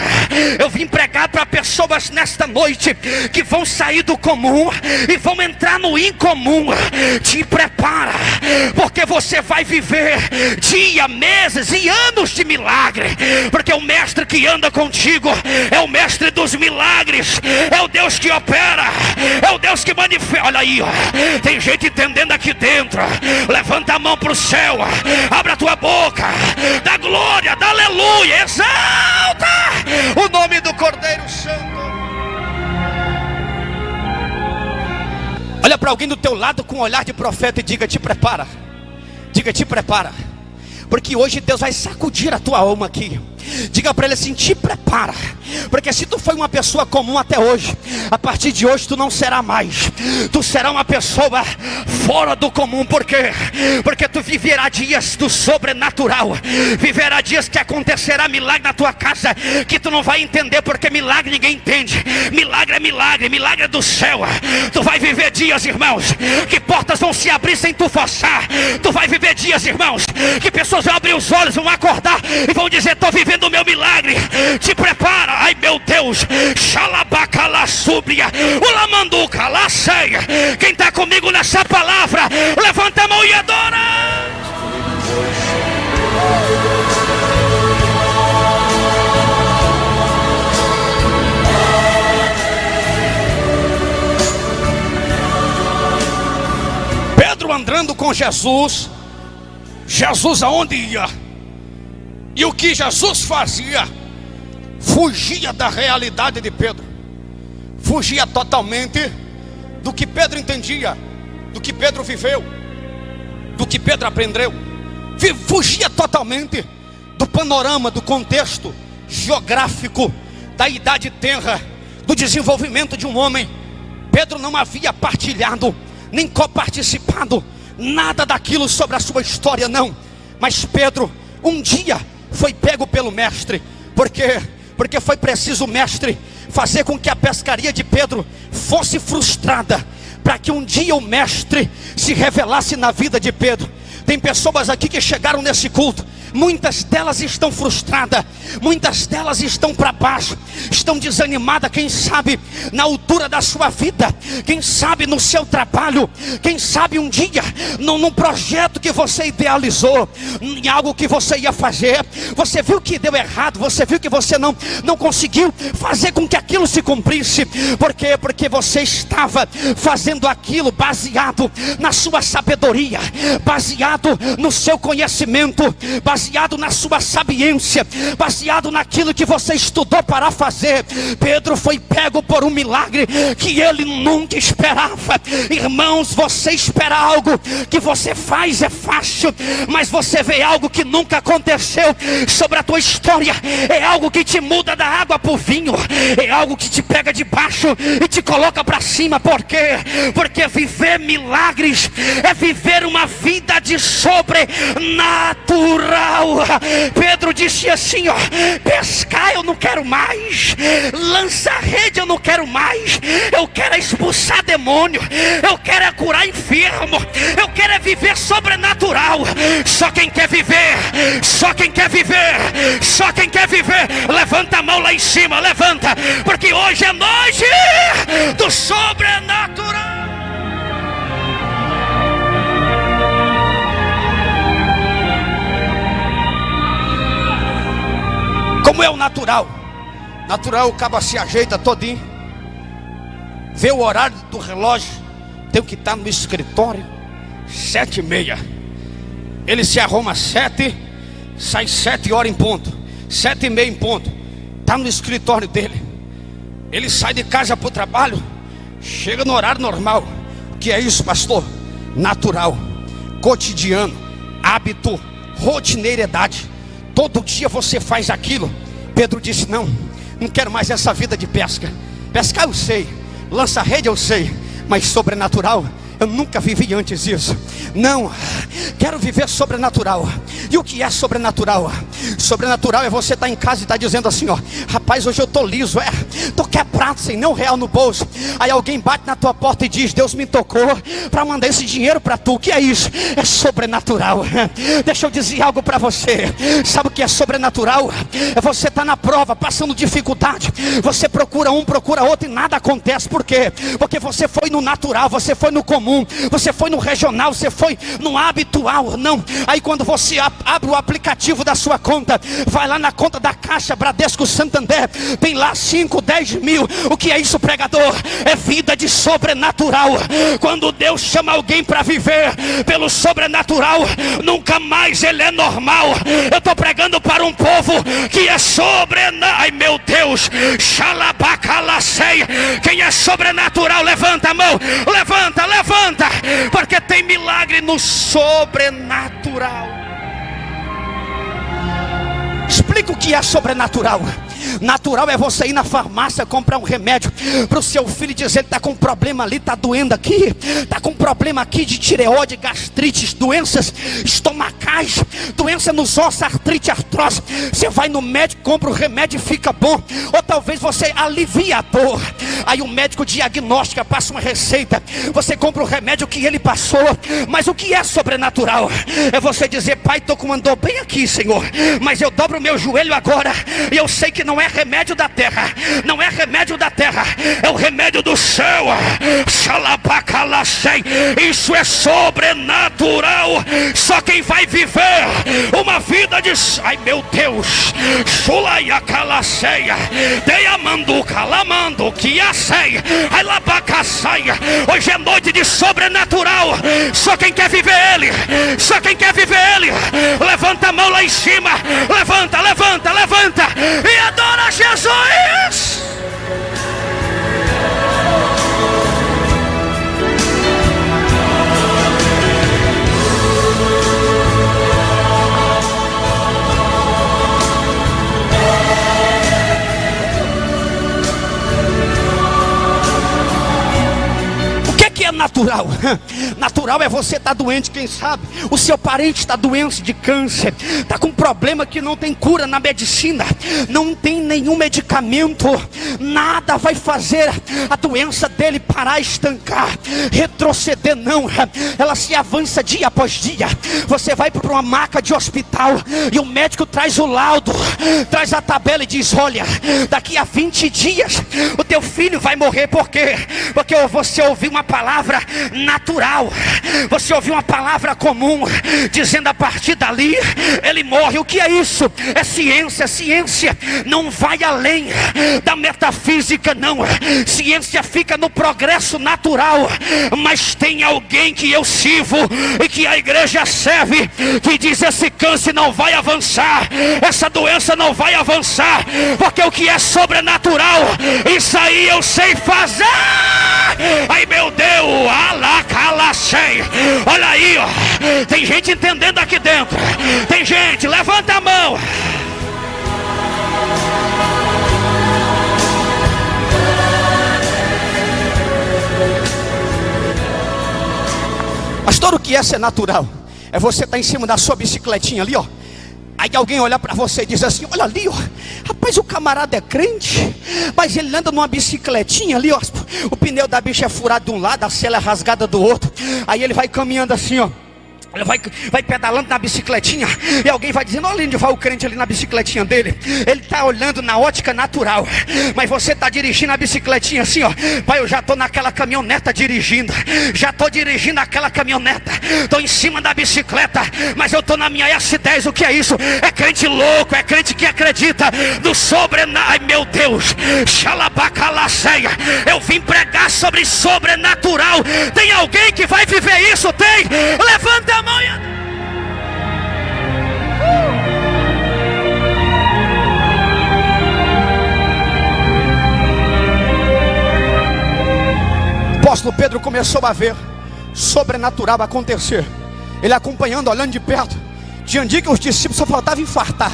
Eu vim pregar para pessoas nesta noite que vão sair do comum e vão entrar no incomum. Te prepara, porque você vai viver dia, mês e anos de milagre, porque o mestre que anda contigo é o mestre dos milagres, é o Deus que opera, é o Deus que manifesta. Olha aí, tem gente entendendo aqui dentro. Levanta a mão para o céu, abra a tua boca, dá glória, dá aleluia, exalta o nome do Cordeiro Santo. Olha para alguém do teu lado com um olhar de profeta e diga: te prepara. Diga: te prepara, porque hoje Deus vai sacudir a tua alma aqui. Diga para ele assim: te prepara, porque se tu foi uma pessoa comum até hoje, a partir de hoje tu não será mais. Tu será uma pessoa fora do comum. Por quê? Porque tu viverá dias do sobrenatural, viverá dias que acontecerá milagre na tua casa, que tu não vai entender, porque milagre ninguém entende. Milagre é milagre, milagre é do céu. Tu vai viver dias, irmãos, que portas vão se abrir sem tu forçar. Tu vai viver dias, irmãos, que pessoas vão abrir os olhos, vão acordar e vão dizer: estou vivendo o meu milagre. Te prepara. Ai meu Deus, xalabacala súbria, o lamanduca, lá ceia. Quem está comigo nessa palavra, levanta a mão e adora. Pedro andando com Jesus, Jesus aonde ia? E o que Jesus fazia? Fugia da realidade de Pedro, fugia totalmente do que Pedro entendia, do que Pedro viveu, do que Pedro aprendeu. Fugia totalmente do panorama, do contexto geográfico, da idade tenra, do desenvolvimento de um homem. Pedro não havia partilhado, nem coparticipado nada daquilo sobre a sua história, não. Mas Pedro um dia foi pego pelo mestre. Por quê? Porque foi preciso o mestre fazer com que a pescaria de Pedro fosse frustrada, para que um dia o mestre se revelasse na vida de Pedro. Tem pessoas aqui que chegaram nesse culto, muitas delas estão frustradas, muitas delas estão para baixo, estão desanimadas. Quem sabe na altura da sua vida, quem sabe no seu trabalho, quem sabe um dia num projeto que você idealizou, em algo que você ia fazer, você viu que deu errado, você viu que você não conseguiu fazer com que aquilo se cumprisse. Por quê? Porque você estava fazendo aquilo baseado na sua sabedoria, baseado no seu conhecimento, baseado baseado na sua sabiência, baseado naquilo que você estudou para fazer. Pedro foi pego por um milagre que ele nunca esperava. Irmãos, você espera algo que você faz é fácil, mas você vê algo que nunca aconteceu sobre a tua história. É algo que te muda da água para o vinho, é algo que te pega de baixo e te coloca para cima. Por quê? Porque viver milagres é viver uma vida de sobrenatural. Pedro disse assim, ó: pescar eu não quero mais, lançar rede eu não quero mais, eu quero expulsar demônio, eu quero curar enfermo, eu quero viver sobrenatural. Só quem quer viver, só quem quer viver, só quem quer viver, levanta a mão lá em cima, levanta, porque hoje é noite do sobrenatural. Como é o natural? Natural, o cabo se ajeita todinho, vê o horário do relógio, tem que estar no escritório 7h30. Ele se arruma 7, sai 7 horas em ponto, 7h30 em ponto, está no escritório dele. Ele sai de casa para o trabalho, chega no horário normal. O que é isso, pastor? Natural, cotidiano, hábito, rotineiridade. Todo dia você faz aquilo. Pedro disse: não quero mais essa vida de pesca. Pescar eu sei, lança rede eu sei, mas sobrenatural eu nunca vivi antes isso. Não, quero viver sobrenatural. E o que é sobrenatural? Sobrenatural é você estar em casa e estar dizendo assim, ó: rapaz, hoje eu estou liso, estou quebrado, sem nem R$1 no bolso. Aí alguém bate na tua porta e diz: Deus me tocou para mandar esse dinheiro para tu. O que é isso? É sobrenatural. Deixa eu dizer algo para você. Sabe o que é sobrenatural? É você estar na prova, passando dificuldade, você procura um, procura outro e nada acontece. Por quê? Porque você foi no natural, você foi no comum, você foi no regional, você foi no habitual. Não, aí quando você abre o aplicativo da sua conta, vai lá na conta da Caixa, Bradesco, Santander, tem lá 5, 10 mil. O que é isso, pregador? É vida de sobrenatural. Quando Deus chama alguém para viver pelo sobrenatural, nunca mais ele é normal. Eu estou pregando para um povo que é sobrenatural. Ai meu Deus, xalabacalaceia. Quem é sobrenatural, levanta a mão, levanta, porque tem milagre no sobrenatural. Explica o que é sobrenatural. Natural é você ir na farmácia comprar um remédio para o seu filho e dizer: ele está com um problema ali, está doendo aqui, está com um problema aqui de tireoide, gastrite, doenças estomacais, doença nos ossos, artrite, artrose. Você vai no médico, compra o remédio e fica bom. Ou talvez você alivia a dor, aí o médico diagnostica, passa uma receita, você compra o remédio que ele passou. Mas o que é sobrenatural? É você dizer: pai, estou com uma dor bem aqui, Senhor, mas eu dobro o meu joelho agora e eu sei que não é remédio da terra, não é remédio da terra, é o remédio do céu. Isso é sobrenatural. Só quem vai viver uma vida de... ai meu Deus, hoje é noite de sobrenatural. Só quem quer viver ele, só quem quer viver ele, levanta a mão lá em cima, levanta e adora Jesus. É natural. Natural é você estar doente. Quem sabe o seu parente está doente de câncer, está com um problema que não tem cura na medicina, não tem nenhum medicamento, nada vai fazer a doença dele parar, estancar, retroceder. Não, ela se avança dia após dia. Você vai para uma maca de hospital e o médico traz o laudo, traz a tabela e diz: olha, daqui a 20 dias o teu filho vai morrer. Por quê? Porque você ouviu uma palavra natural. Você ouviu uma palavra comum dizendo a partir dali ele morre. O que é isso? É ciência. Ciência não vai além da metafísica, não. Ciência fica no progresso natural. Mas tem alguém que eu sirvo e que a igreja serve, que diz: esse câncer não vai avançar, essa doença não vai avançar, porque o que é sobrenatural, isso aí eu sei fazer. Ai meu Deus, alacalacei. Olha aí, ó, tem gente entendendo aqui dentro. Tem gente, levanta a mão. Pastor, o que é ser natural? É você estar em cima da sua bicicletinha ali, ó. Aí alguém olha para você e diz assim: olha ali, ó, rapaz, o camarada é crente, mas ele anda numa bicicletinha ali, ó. O pneu da bicha é furado de um lado, a sela é rasgada do outro. Aí ele vai caminhando assim, ó. Ele vai pedalando na bicicletinha, e alguém vai dizendo: olha onde vai o crente ali na bicicletinha dele. Ele está olhando na ótica natural, mas você está dirigindo a bicicletinha assim, ó. Pai, eu já estou naquela caminhoneta dirigindo, já estou dirigindo aquela caminhoneta, estou em cima da bicicleta, mas eu estou na minha S10. O que é isso? É crente louco, é crente que acredita no sobrenatural. Ai meu Deus, xalabacalaceia. Eu vim pregar sobre sobrenatural. Tem alguém que vai viver isso? Tem? Levanta a mão. O apóstolo Pedro começou a ver sobrenatural acontecer. Ele acompanhando, olhando de perto. Tinha um dia que os discípulos só faltavam infartar.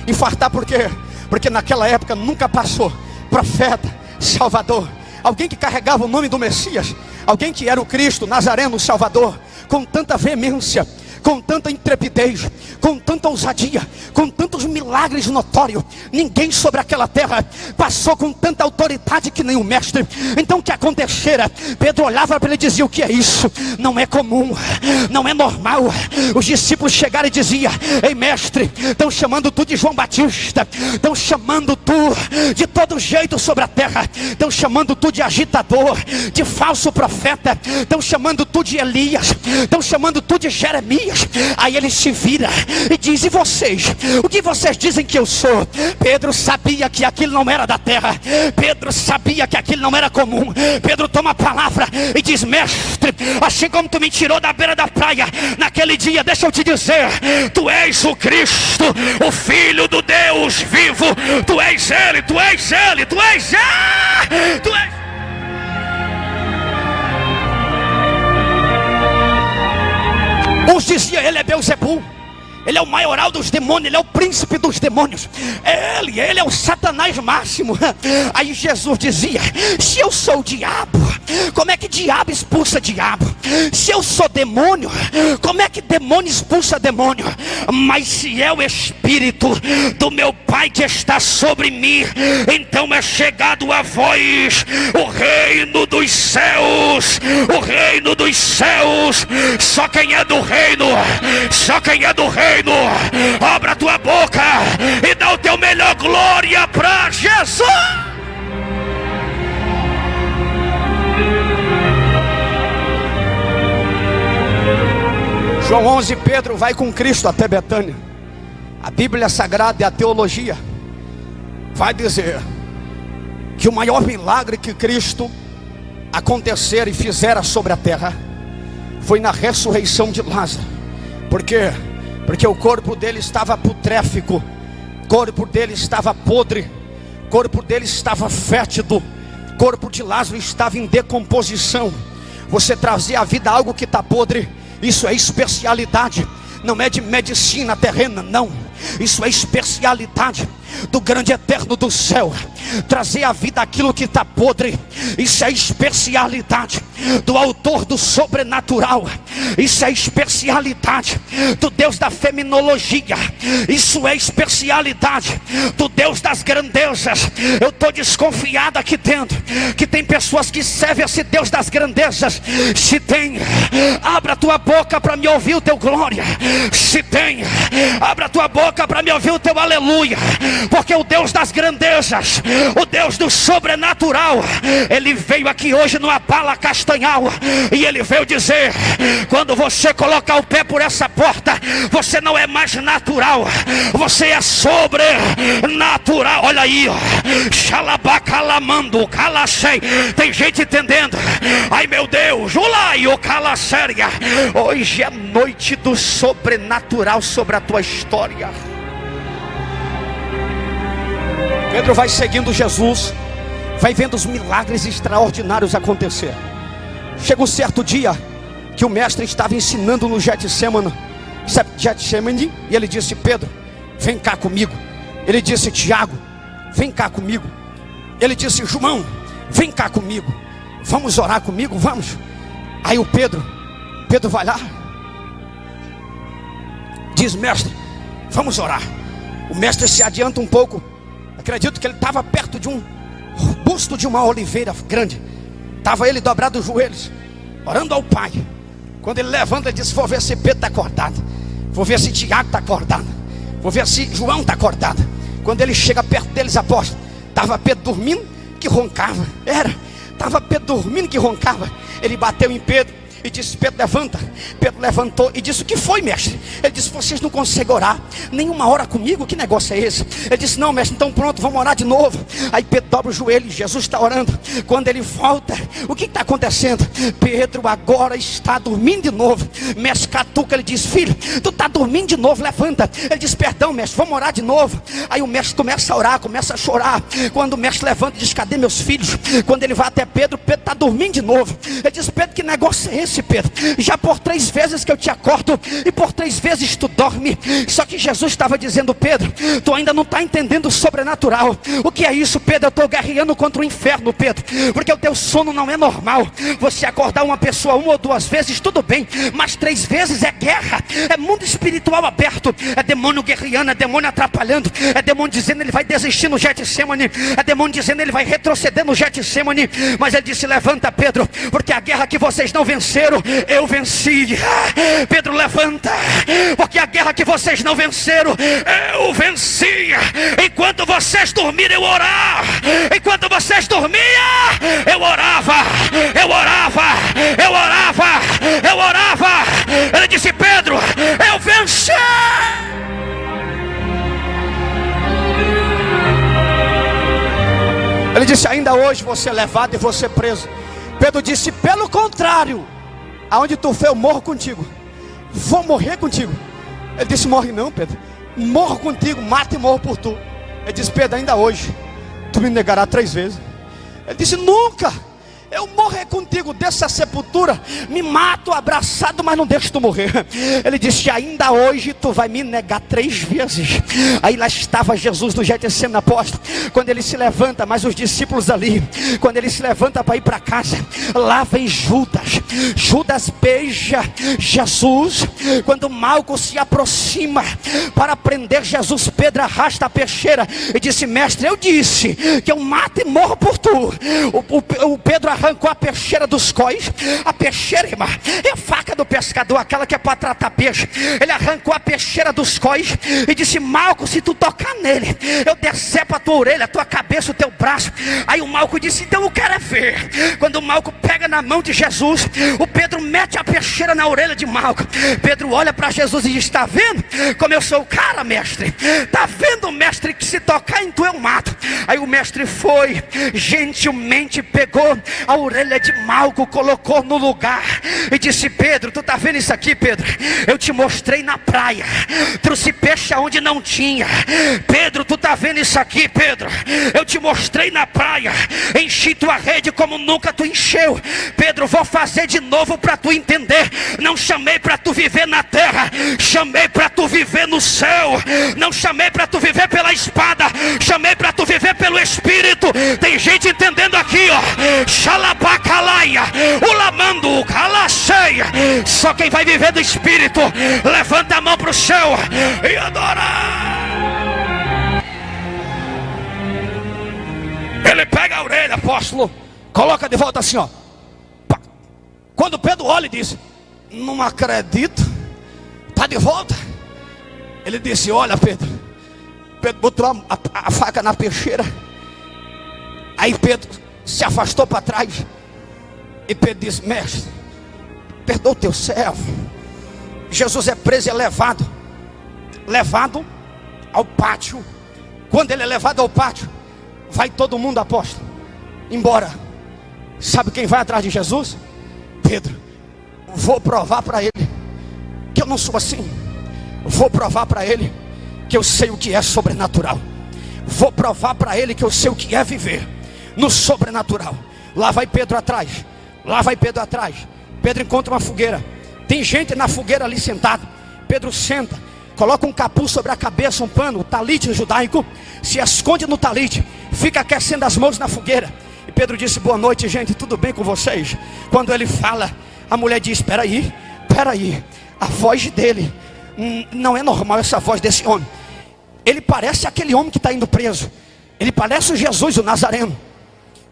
Infartar por quê? Porque naquela época nunca passou profeta, salvador, alguém que carregava o nome do Messias, alguém que era o Cristo, Nazareno, Salvador, com tanta veemência, com tanta intrepidez, com tanta ousadia, com tantos milagres notórios. Ninguém sobre aquela terra passou com tanta autoridade que nem o mestre. Então o que acontecera? Pedro olhava para ele e dizia: o que é isso? Não é comum, não é normal. Os discípulos chegaram e diziam: ei mestre, estão chamando tu de João Batista, estão chamando tu de todo jeito sobre a terra, estão chamando tu de agitador, de falso profeta, estão chamando tu de Elias, estão chamando tu de Jeremias. Aí ele se vira e diz: e vocês? O que vocês dizem que eu sou? Pedro sabia que aquilo não era da terra. Pedro sabia que aquilo não era comum. Pedro toma a palavra e diz: mestre, assim como tu me tirou da beira da praia naquele dia, deixa eu te dizer, tu és o Cristo, o Filho do Deus vivo. Tu és Ele, tu és Ele, tu és Ele, tu és. Uns diziam: ele é Beelzebul, ele é o maioral dos demônios, ele é o príncipe dos demônios, ele é o Satanás máximo. Aí Jesus dizia: se eu sou o diabo, como é que diabo expulsa diabo? Se eu sou demônio, como é que demônio expulsa demônio? Mas se é o Espírito do meu Pai que está sobre mim, então é chegado a vós o reino dos céus. O reino dos céus. Só quem é do reino, só quem é do reino, abra a tua boca e dá o teu melhor glória para Jesus. João 11, Pedro vai com Cristo até Betânia. A Bíblia Sagrada e a teologia vai dizer que o maior milagre que Cristo acontecer e fizera sobre a terra foi na ressurreição de Lázaro. Por quê? Porque o corpo dele estava putréfico, o corpo dele estava podre, o corpo dele estava fétido, o corpo de Lázaro estava em decomposição. Você trazer à vida algo que está podre, isso é especialidade, não é de medicina terrena, não. Isso é especialidade do grande eterno do céu. Trazer à vida aquilo que está podre, isso é especialidade do autor do sobrenatural. Isso é especialidade do Deus da feminologia. Isso é especialidade do Deus das grandezas. Eu estou desconfiado aqui dentro que tem pessoas que servem a esse Deus das grandezas. Se tem, abra a tua boca para me ouvir o teu glória. Se tem, abra a tua boca para me ouvir o teu aleluia. Porque o Deus das grandezas o Deus do sobrenatural, Ele veio aqui hoje numa bala castanhal, e Ele veio dizer: quando você colocar o pé por essa porta, você não é mais natural, você é sobrenatural. Olha aí, ó. Xalabacalamando, calachei. Tem gente entendendo. Ai meu Deus, ulai o calaséria. Hoje é noite do sobrenatural sobre a tua história. Pedro vai seguindo Jesus, vai vendo os milagres extraordinários acontecer. Chega um certo dia que o mestre estava ensinando no Getsemane, e ele disse: Pedro, vem cá comigo. Ele disse: Tiago, vem cá comigo. Ele disse: João, vem cá comigo. Vamos orar comigo, vamos. Aí o Pedro vai lá, diz: mestre, vamos orar. O mestre se adianta um pouco. Acredito que ele estava perto de um busto de uma oliveira grande. Estava ele dobrado os joelhos, orando ao Pai. Quando ele levanta, ele diz: vou ver se Pedro está acordado, vou ver se Tiago está acordado, vou ver se João está acordado. Quando ele chega perto deles, apóstolo, estava Pedro dormindo que roncava. Estava Pedro dormindo que roncava. Ele bateu em Pedro e disse: Pedro, levanta. Pedro levantou e disse: o que foi, mestre? Ele disse: vocês não conseguem orar nenhuma hora comigo? Que negócio é esse? Ele disse: não, mestre, então pronto, vamos orar de novo. Aí Pedro dobra o joelho e Jesus está orando. Quando ele volta, o que está acontecendo? Pedro agora está dormindo de novo. Mestre catuca, ele diz: filho, tu está dormindo de novo, levanta. Ele diz: perdão, mestre, vamos orar de novo. Aí o mestre começa a orar, começa a chorar. Quando o mestre levanta e diz: cadê meus filhos? Quando ele vai até Pedro, Pedro está dormindo de novo. Ele diz: Pedro, que negócio é esse, Pedro? Já por 3 vezes que eu te acordo e por 3 vezes tu dorme. Só que Jesus estava dizendo: Pedro, tu ainda não está entendendo o sobrenatural. O que é isso, Pedro? Eu estou guerreando contra o inferno, Pedro, porque o teu sono não é normal. Você acordar uma pessoa 1 ou 2 vezes, tudo bem, mas 3 vezes é guerra, é mundo espiritual aberto, é demônio guerreando, é demônio atrapalhando, é demônio dizendo ele vai desistir no Getsemane, é demônio dizendo ele vai retroceder no Getsemane. Mas ele disse: levanta, Pedro, porque a guerra que vocês não venceram, eu venci. Pedro, levanta, porque a guerra que vocês não venceram, eu venci. Enquanto vocês dormiram, eu orava. Enquanto vocês dormiam, eu orava. Eu orava, eu orava, eu orava. Ele disse: Pedro, eu venci. Ele disse: ainda hoje você é levado e você é preso. Pedro disse: pelo contrário, aonde tu for eu morro contigo, vou morrer contigo. Ele disse: morre não, Pedro, morro contigo, mato e morro por tu. Ele disse: Pedro, ainda hoje tu me negará 3 vezes. Ele disse: nunca, eu morrer contigo, dessa sepultura, me mato abraçado, mas não deixo tu morrer. Ele disse: ainda hoje tu vai me negar 3 vezes. Aí lá estava Jesus no Getsemane, apóstolo. Quando ele se levanta, mas os discípulos ali, quando ele se levanta para ir para casa, lá vem Judas. Judas beija Jesus. Quando Malco se aproxima para prender Jesus, Pedro arrasta a peixeira e disse: mestre, eu disse que eu mato e morro por tu. O Pedro arrancou a peixeira dos cóis. A peixeira, irmã, é a faca do pescador, aquela que é para tratar peixe. Ele arrancou a peixeira dos cóis e disse: Malco, se tu tocar nele, eu decepo a tua orelha, a tua cabeça, o teu braço. Aí o Malco disse: então eu quero é ver. Quando o Malco pega na mão de Jesus, o Pedro mete a peixeira na orelha de Malco. Pedro olha para Jesus e diz: está vendo como eu sou o cara, mestre? Está vendo, mestre, que se tocar em tu eu mato. Aí o mestre foi, gentilmente pegou a orelha de Malco, colocou no lugar e disse: Pedro, tu tá vendo isso aqui, Pedro? Eu te mostrei na praia, trouxe peixe aonde não tinha. Pedro, tu tá vendo isso aqui, Pedro? Eu te mostrei na praia, enchi tua rede como nunca tu encheu. Pedro, vou fazer de novo para tu entender. Não chamei para tu viver na terra, chamei para tu viver no céu. Não chamei para tu viver pela espada, chamei para tu viver pelo Espírito. Tem gente entendendo aqui, ó. Xalabacalaia, ulamando, calacheia. Só quem vai viver do Espírito, levanta a mão para o céu e adora. Ele pega a orelha, apóstolo, coloca de volta assim, ó. Quando Pedro olha e diz: não acredito, está de volta. Ele disse: olha, Pedro. Pedro botou a faca na peixeira Aí Pedro se afastou para trás. E Pedro disse: mestre, perdoa o teu servo. Jesus é preso e é levado ao pátio. Quando ele é levado ao pátio, vai todo mundo, apóstolo, embora. Sabe quem vai atrás de Jesus? Pedro. Vou provar para ele que eu não sou assim. Vou provar para ele que eu sei o que é sobrenatural. Vou provar para ele que eu sei o que é viver no sobrenatural. Lá vai Pedro atrás. Pedro encontra uma fogueira. Tem gente na fogueira ali sentada. Pedro senta, coloca um capuz sobre a cabeça, um pano, o talite judaico, se esconde no talite, fica aquecendo as mãos na fogueira. E Pedro disse: boa noite, gente, tudo bem com vocês? Quando ele fala, a mulher diz: espera aí, a voz dele não é normal, essa voz desse homem. Ele parece aquele homem que está indo preso. Ele parece o Jesus, o Nazareno.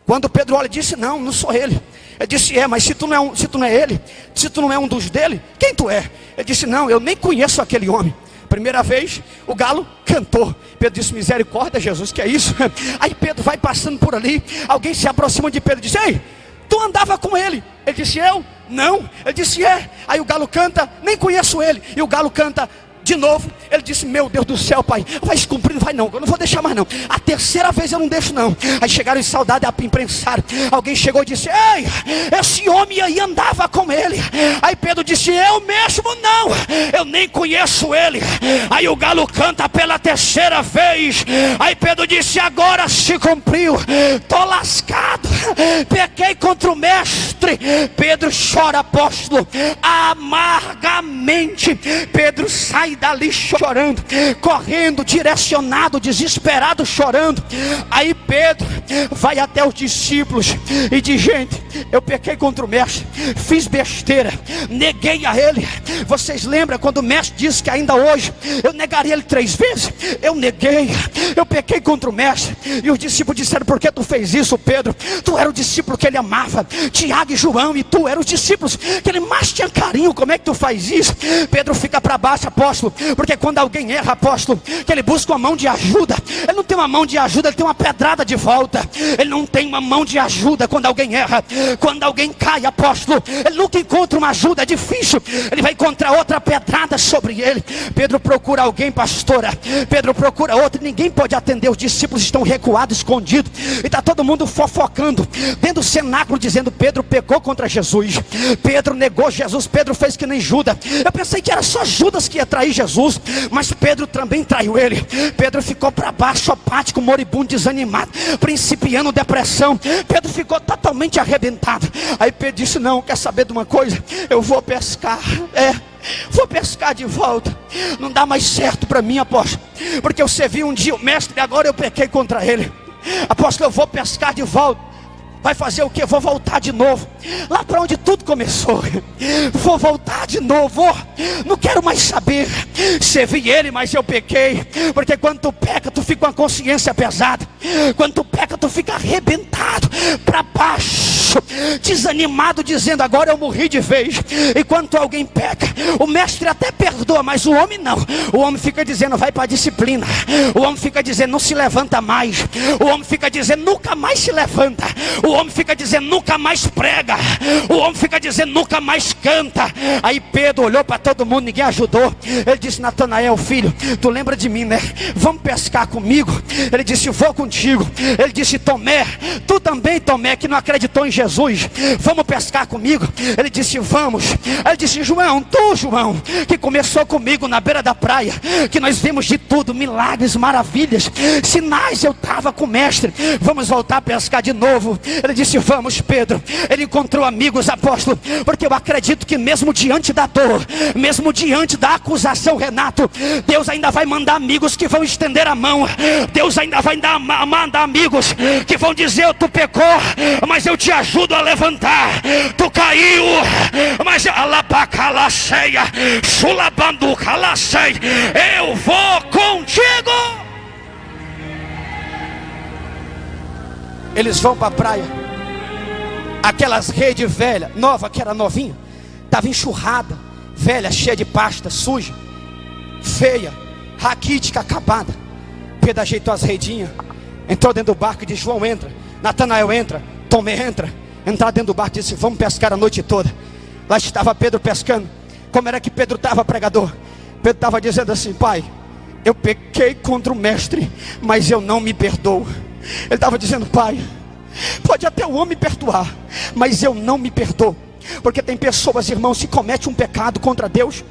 Quando Pedro olha, disse: não sou ele. Ele disse: mas se tu não é ele, se tu não é um dos dele, quem tu é? Ele disse: não, eu nem conheço aquele homem. Primeira vez, o galo cantou. Pedro disse: misericórdia, Jesus, que é isso? Aí Pedro vai passando por ali, alguém se aproxima de Pedro e diz: ei, tu andava com ele? Ele disse: eu? Não. Ele disse: é. Aí o galo canta: nem conheço ele. E o galo canta de novo. Ele disse: meu Deus do céu, pai, vai se cumprir, vai não, eu não vou deixar mais não. A terceira vez eu não deixo não. Aí chegaram os soldados a imprensaram. Alguém chegou e disse: ei, esse homem aí andava com ele. Aí Pedro disse: eu mesmo não, eu nem conheço ele. Aí o galo canta pela terceira vez. Aí Pedro disse: agora se cumpriu, tô lascado, pequei contra o mestre. Pedro chora, apóstolo, amargamente. Pedro sai dali chorando, correndo, direcionado, desesperado, chorando. Aí Pedro vai até os discípulos e diz: gente, eu pequei contra o mestre, fiz besteira, neguei a ele. Vocês lembram quando o mestre disse que ainda hoje eu negaria ele 3 vezes? Eu neguei, eu pequei contra o mestre. E os discípulos disseram: por que tu fez isso, Pedro? Tu era o discípulo que ele amava, Tiago e João, e tu era os discípulos que ele mais tinha carinho. Como é que tu faz isso? Pedro fica para baixo, apóstolo, porque quando alguém erra, apóstolo, que ele busca uma mão de ajuda, ele não tem uma mão de ajuda, ele tem uma pedrada de volta. Ele não tem uma mão de ajuda quando alguém erra. Quando alguém cai, apóstolo, ele nunca encontra uma ajuda, é difícil, ele vai encontrar outra pedrada sobre ele. Pedro procura alguém, pastora, Pedro procura outro, ninguém pode atender, os discípulos estão recuados, escondidos, e está todo mundo fofocando dentro do cenáculo, dizendo: Pedro pecou contra Jesus, Pedro negou Jesus, Pedro fez que nem Judas. Eu pensei que era só Judas que ia trair Jesus, mas Pedro também traiu ele. Pedro ficou para baixo, apático, moribundo, desanimado, principiando depressão. Pedro ficou totalmente arrebentado. Aí Pedro disse: não, quer saber de uma coisa? Eu vou pescar, vou pescar de volta. Não dá mais certo para mim, apóstolo, porque eu servi um dia o mestre e agora eu pequei contra ele. Apóstolo, eu vou pescar de volta. Vai fazer o que? Vou voltar de novo lá para onde tudo começou. Vou voltar de novo. Não quero mais saber. Servi ele, mas eu pequei. Porque quando tu peca, tu fica com a consciência pesada. Quando tu peca, tu fica arrebentado para baixo, desanimado, dizendo: agora eu morri de vez. E quando alguém peca, o mestre até perdoa, mas o homem não. O homem fica dizendo: vai para a disciplina. O homem fica dizendo: não se levanta mais. O homem fica dizendo: nunca mais se levanta. O homem fica dizendo: nunca mais prega. O homem fica dizendo: nunca mais canta. Aí Pedro olhou para todo mundo, ninguém ajudou. Ele disse: Natanael, filho, tu lembra de mim, né? Vamos pescar comigo? Ele disse: vou contigo. Ele disse: Tomé, tu também, Tomé, que não acreditou em Jesus, vamos pescar comigo? Ele disse: vamos. Ele disse: João, tu, João, que começou comigo na beira da praia, que nós vimos de tudo, milagres, maravilhas, sinais, eu estava com o mestre, vamos voltar a pescar de novo? Ele disse: vamos, Pedro. Ele encontrou amigos, apóstolo, porque eu acredito que mesmo diante da dor, mesmo diante da acusação, Renato, Deus ainda vai mandar amigos que vão estender a mão. Deus ainda vai mandar amigos que vão dizer: tu pecou, mas eu te ajudo a levantar. Tu caiu, mas alabacalaceia, sulabanducalacei, eu vou contigo. Eles vão para a praia. Aquelas redes velhas, nova, que era novinha, estava enxurrada, velha, cheia de pasta, suja, feia, raquítica, acabada. Pedro ajeitou as redinhas, entrou dentro do barco e disse: João, entra. Natanael entra, Tomé entra dentro do barco e disse: vamos pescar a noite toda. Lá estava Pedro pescando. Como era que Pedro estava, pregador? Pedro estava dizendo assim: pai, eu pequei contra o mestre, mas eu não me perdoo. Ele estava dizendo: pai, pode até o homem perdoar, mas eu não me perdoo. Porque tem pessoas, irmãos, que cometem um pecado contra Deus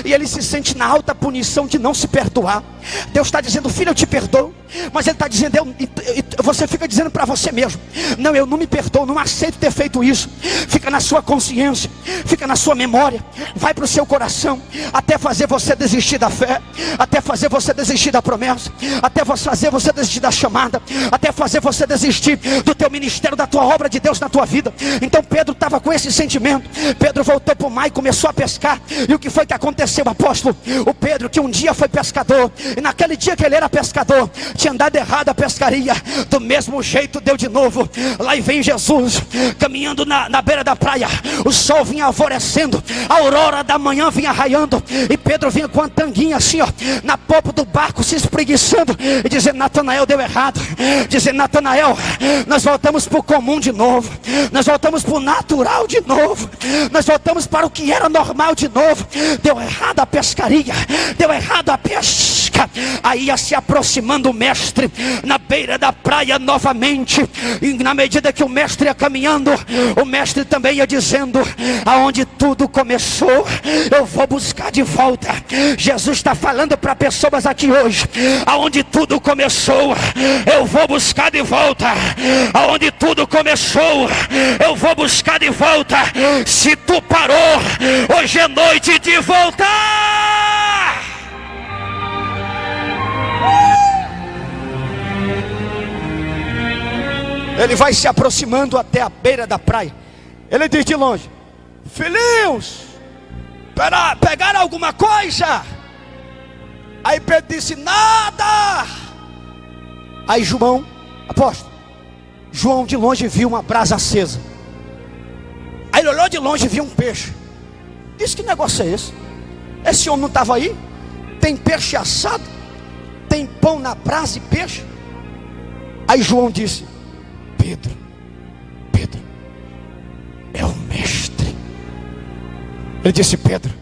e ele se sente na alta punição de não se perdoar. Deus está dizendo: filho, eu te perdoo. Mas ele está dizendo, você fica dizendo para você mesmo: não, eu não me perdoo, não aceito ter feito isso. Fica na sua consciência, fica na sua memória, vai para o seu coração, até fazer você desistir da fé, até fazer você desistir da promessa, até fazer você desistir da chamada, até fazer você desistir do teu ministério, da tua obra de Deus na tua vida. Então Pedro estava com esse sentimento. Pedro voltou para o mar e começou a pescar. E o que foi que aconteceu, apóstolo? O Pedro, que um dia foi pescador, e naquele dia que ele era pescador, tinha andado errado a pescaria, do mesmo jeito deu de novo. Lá e vem Jesus, caminhando na beira da praia. O sol vinha alvorecendo, a aurora da manhã vinha raiando, e Pedro vinha com a tanguinha assim, ó, na popa do barco, se espreguiçando, e dizendo: Natanael, deu errado. Dizendo: Natanael, nós voltamos para o comum de novo, nós voltamos para o natural de novo, nós voltamos para o que era normal de novo. Deu errado a pescaria, deu errado a pesca. Aí ia se aproximando o mestre na beira da praia novamente, e na medida que o mestre ia caminhando, o mestre também ia dizendo: aonde tudo começou, eu vou buscar de volta. Jesus está falando para pessoas aqui hoje: aonde tudo começou, eu vou buscar de volta. Aonde tudo começou, eu vou buscar de volta. Se tu parou, hoje é noite de voltar. Ele vai se aproximando até a beira da praia. Ele diz de longe: filhinhos, pegaram alguma coisa? Aí Pedro disse: nada. Aí João, apóstolo, João de longe viu uma brasa acesa. Aí ele olhou de longe e viu um peixe. Disse: que negócio é esse? Esse homem não estava aí? Tem peixe assado, tem pão na brasa e peixe. Aí João disse: Pedro, é o mestre. Ele disse: Pedro,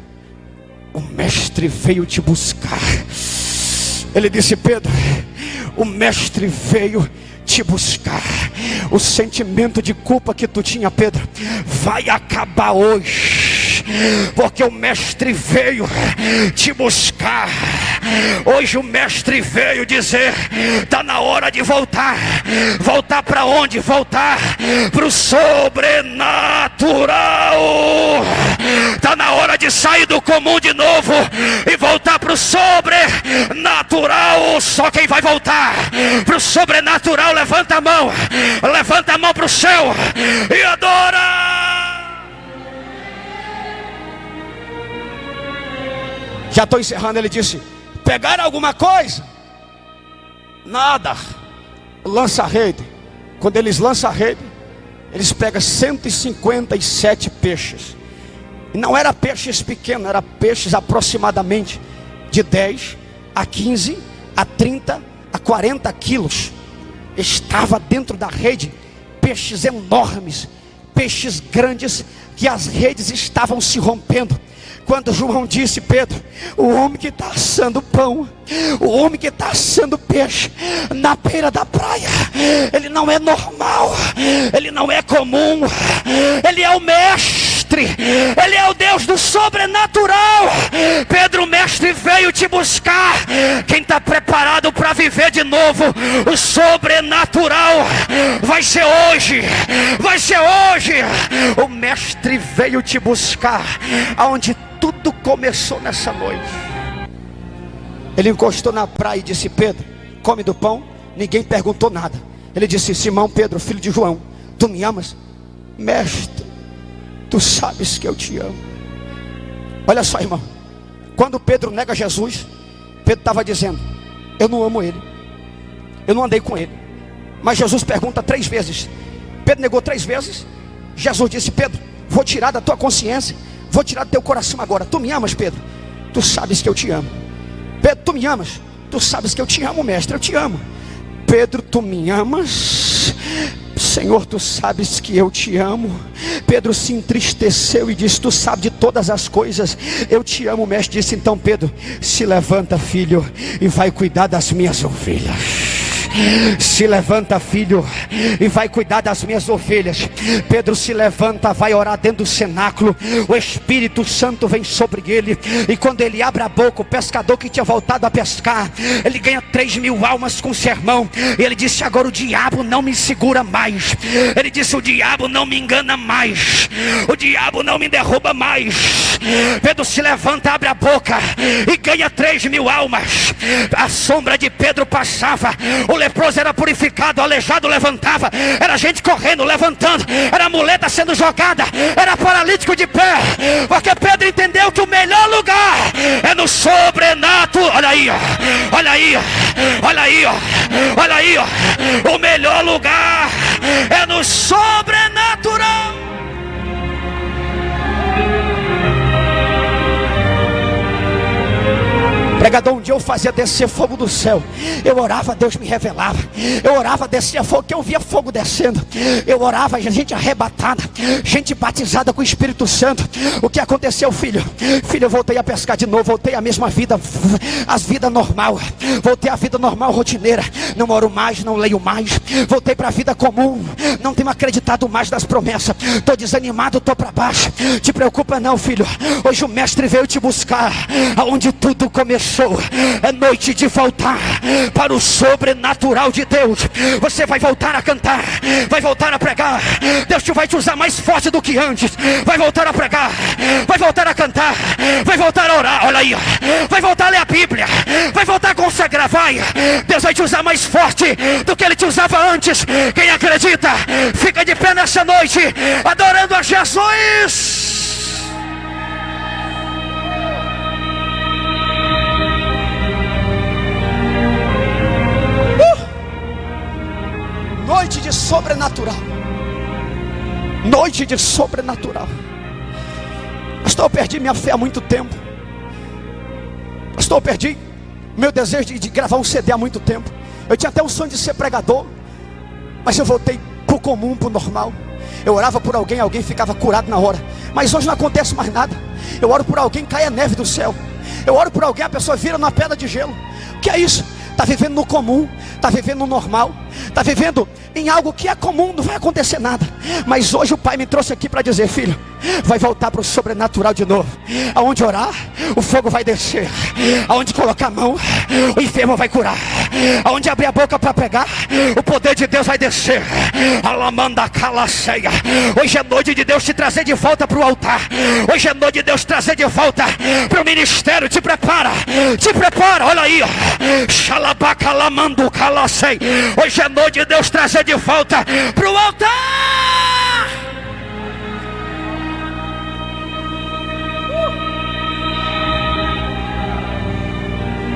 o mestre veio te buscar. Ele disse: Pedro, o mestre veio te buscar. O sentimento de culpa que tu tinha, Pedro, vai acabar hoje, porque o mestre veio te buscar. Hoje o mestre veio dizer: está na hora de voltar. Voltar para onde? Voltar para o sobrenatural. Está na hora de sair do comum de novo e voltar para o sobrenatural. Só quem vai voltar para o sobrenatural, levanta a mão para o céu e adora. Já estou encerrando. Ele disse: pegaram alguma coisa? Nada. Lança a rede. Quando eles lançam a rede, eles pegam 157 peixes. E não era peixes pequenos, era peixes aproximadamente de 10 a 15 a 30 a 40 quilos. Estava dentro da rede peixes enormes, peixes grandes, que as redes estavam se rompendo. Quando João disse: Pedro, o homem que está assando pão, o homem que está assando peixe na beira da praia, ele não é normal, ele não é comum, ele é o mestre, ele é o Deus do sobrenatural. Pedro, o mestre veio te buscar. Quem está preparado para viver de novo o sobrenatural, vai ser hoje, vai ser hoje. O mestre veio te buscar. Aonde tudo começou nessa noite, ele encostou na praia e disse: Pedro, come do pão. Ninguém perguntou nada. Ele disse: Simão Pedro, filho de João, tu me amas? Mestre, tu sabes que eu te amo. Olha só, irmão, quando Pedro nega Jesus, Pedro estava dizendo: eu não amo ele, eu não andei com ele. Mas Jesus pergunta 3 vezes. Pedro negou 3 vezes. Jesus disse: Pedro, vou tirar da tua consciência, vou tirar do teu coração agora. Tu me amas, Pedro? Tu sabes que eu te amo. Pedro, tu me amas? Tu sabes que eu te amo, mestre, eu te amo. Pedro, tu me amas? Senhor, tu sabes que eu te amo. Pedro se entristeceu e disse: tu sabes de todas as coisas, eu te amo. O mestre disse: então Pedro, se levanta, filho, e vai cuidar das minhas ovelhas. Se levanta, filho, e vai cuidar das minhas ovelhas. Pedro se levanta, vai orar dentro do cenáculo. O Espírito Santo vem sobre ele, e quando ele abre a boca, o pescador que tinha voltado a pescar, ele ganha 3.000 almas com o sermão. E ele disse: agora o diabo não me segura mais. Ele disse: o diabo não me engana mais, o diabo não me derruba mais. Pedro se levanta, abre a boca e ganha 3.000 almas. A sombra de Pedro passava, o leproso era purificado, o aleijado levantava, era gente correndo, levantando, era muleta sendo jogada, era paralítico de pé, porque Pedro entendeu que o melhor lugar é no sobrenatural. Olha aí, olha aí, olha aí, olha aí, o melhor lugar é no sobrenatural. Pregador, um dia eu fazia descer fogo do céu. Eu orava, Deus me revelava. Eu orava, descia fogo, que eu via fogo descendo. Eu orava, gente arrebatada, gente batizada com o Espírito Santo. O que aconteceu, filho? Filho, eu voltei a pescar de novo. Voltei à mesma vida, a vida normal. Voltei à vida normal, rotineira. Não oro mais, não leio mais. Voltei para a vida comum. Não tenho acreditado mais nas promessas. Estou desanimado, estou para baixo. Te preocupa não, filho. Hoje o mestre veio te buscar aonde tudo começou. É noite de voltar para o sobrenatural de Deus. Você vai voltar a cantar, vai voltar a pregar. Deus vai te usar mais forte do que antes. Vai voltar a pregar, vai voltar a cantar, vai voltar a orar. Olha aí, vai voltar a ler a Bíblia, vai voltar a consagrar. Vai, Deus vai te usar mais forte do que Ele te usava antes. Quem acredita, fica de pé nessa noite, adorando a Jesus. Noite de sobrenatural. Noite de sobrenatural. Pastor, eu perdi minha fé há muito tempo. Pastor, eu perdi meu desejo de gravar um CD há muito tempo. Eu tinha até o sonho de ser pregador, mas eu voltei pro comum, pro normal. Eu orava por alguém, alguém ficava curado na hora. Mas hoje não acontece mais nada. Eu oro por alguém, cai a neve do céu. Eu oro por alguém, a pessoa vira numa pedra de gelo. O que é isso? Está vivendo no comum, está vivendo no normal, está vivendo em algo que é comum, não vai acontecer nada. Mas hoje o Pai me trouxe aqui para dizer: filho, vai voltar para o sobrenatural de novo. Aonde orar, o fogo vai descer. Aonde colocar a mão, o enfermo vai curar. Aonde abrir a boca para pregar, o poder de Deus vai descer. Alamanda calaceia. Hoje é noite de Deus te trazer de volta para o altar. Hoje é noite de Deus trazer de volta para o ministério. Te prepara, olha aí, xalabacalamando calacei. Hoje é noite de Deus trazer de volta para o altar.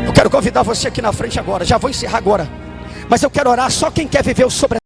Eu quero convidar você aqui na frente agora. Já vou encerrar agora, mas eu quero orar. Só quem quer viver o sobrenatural.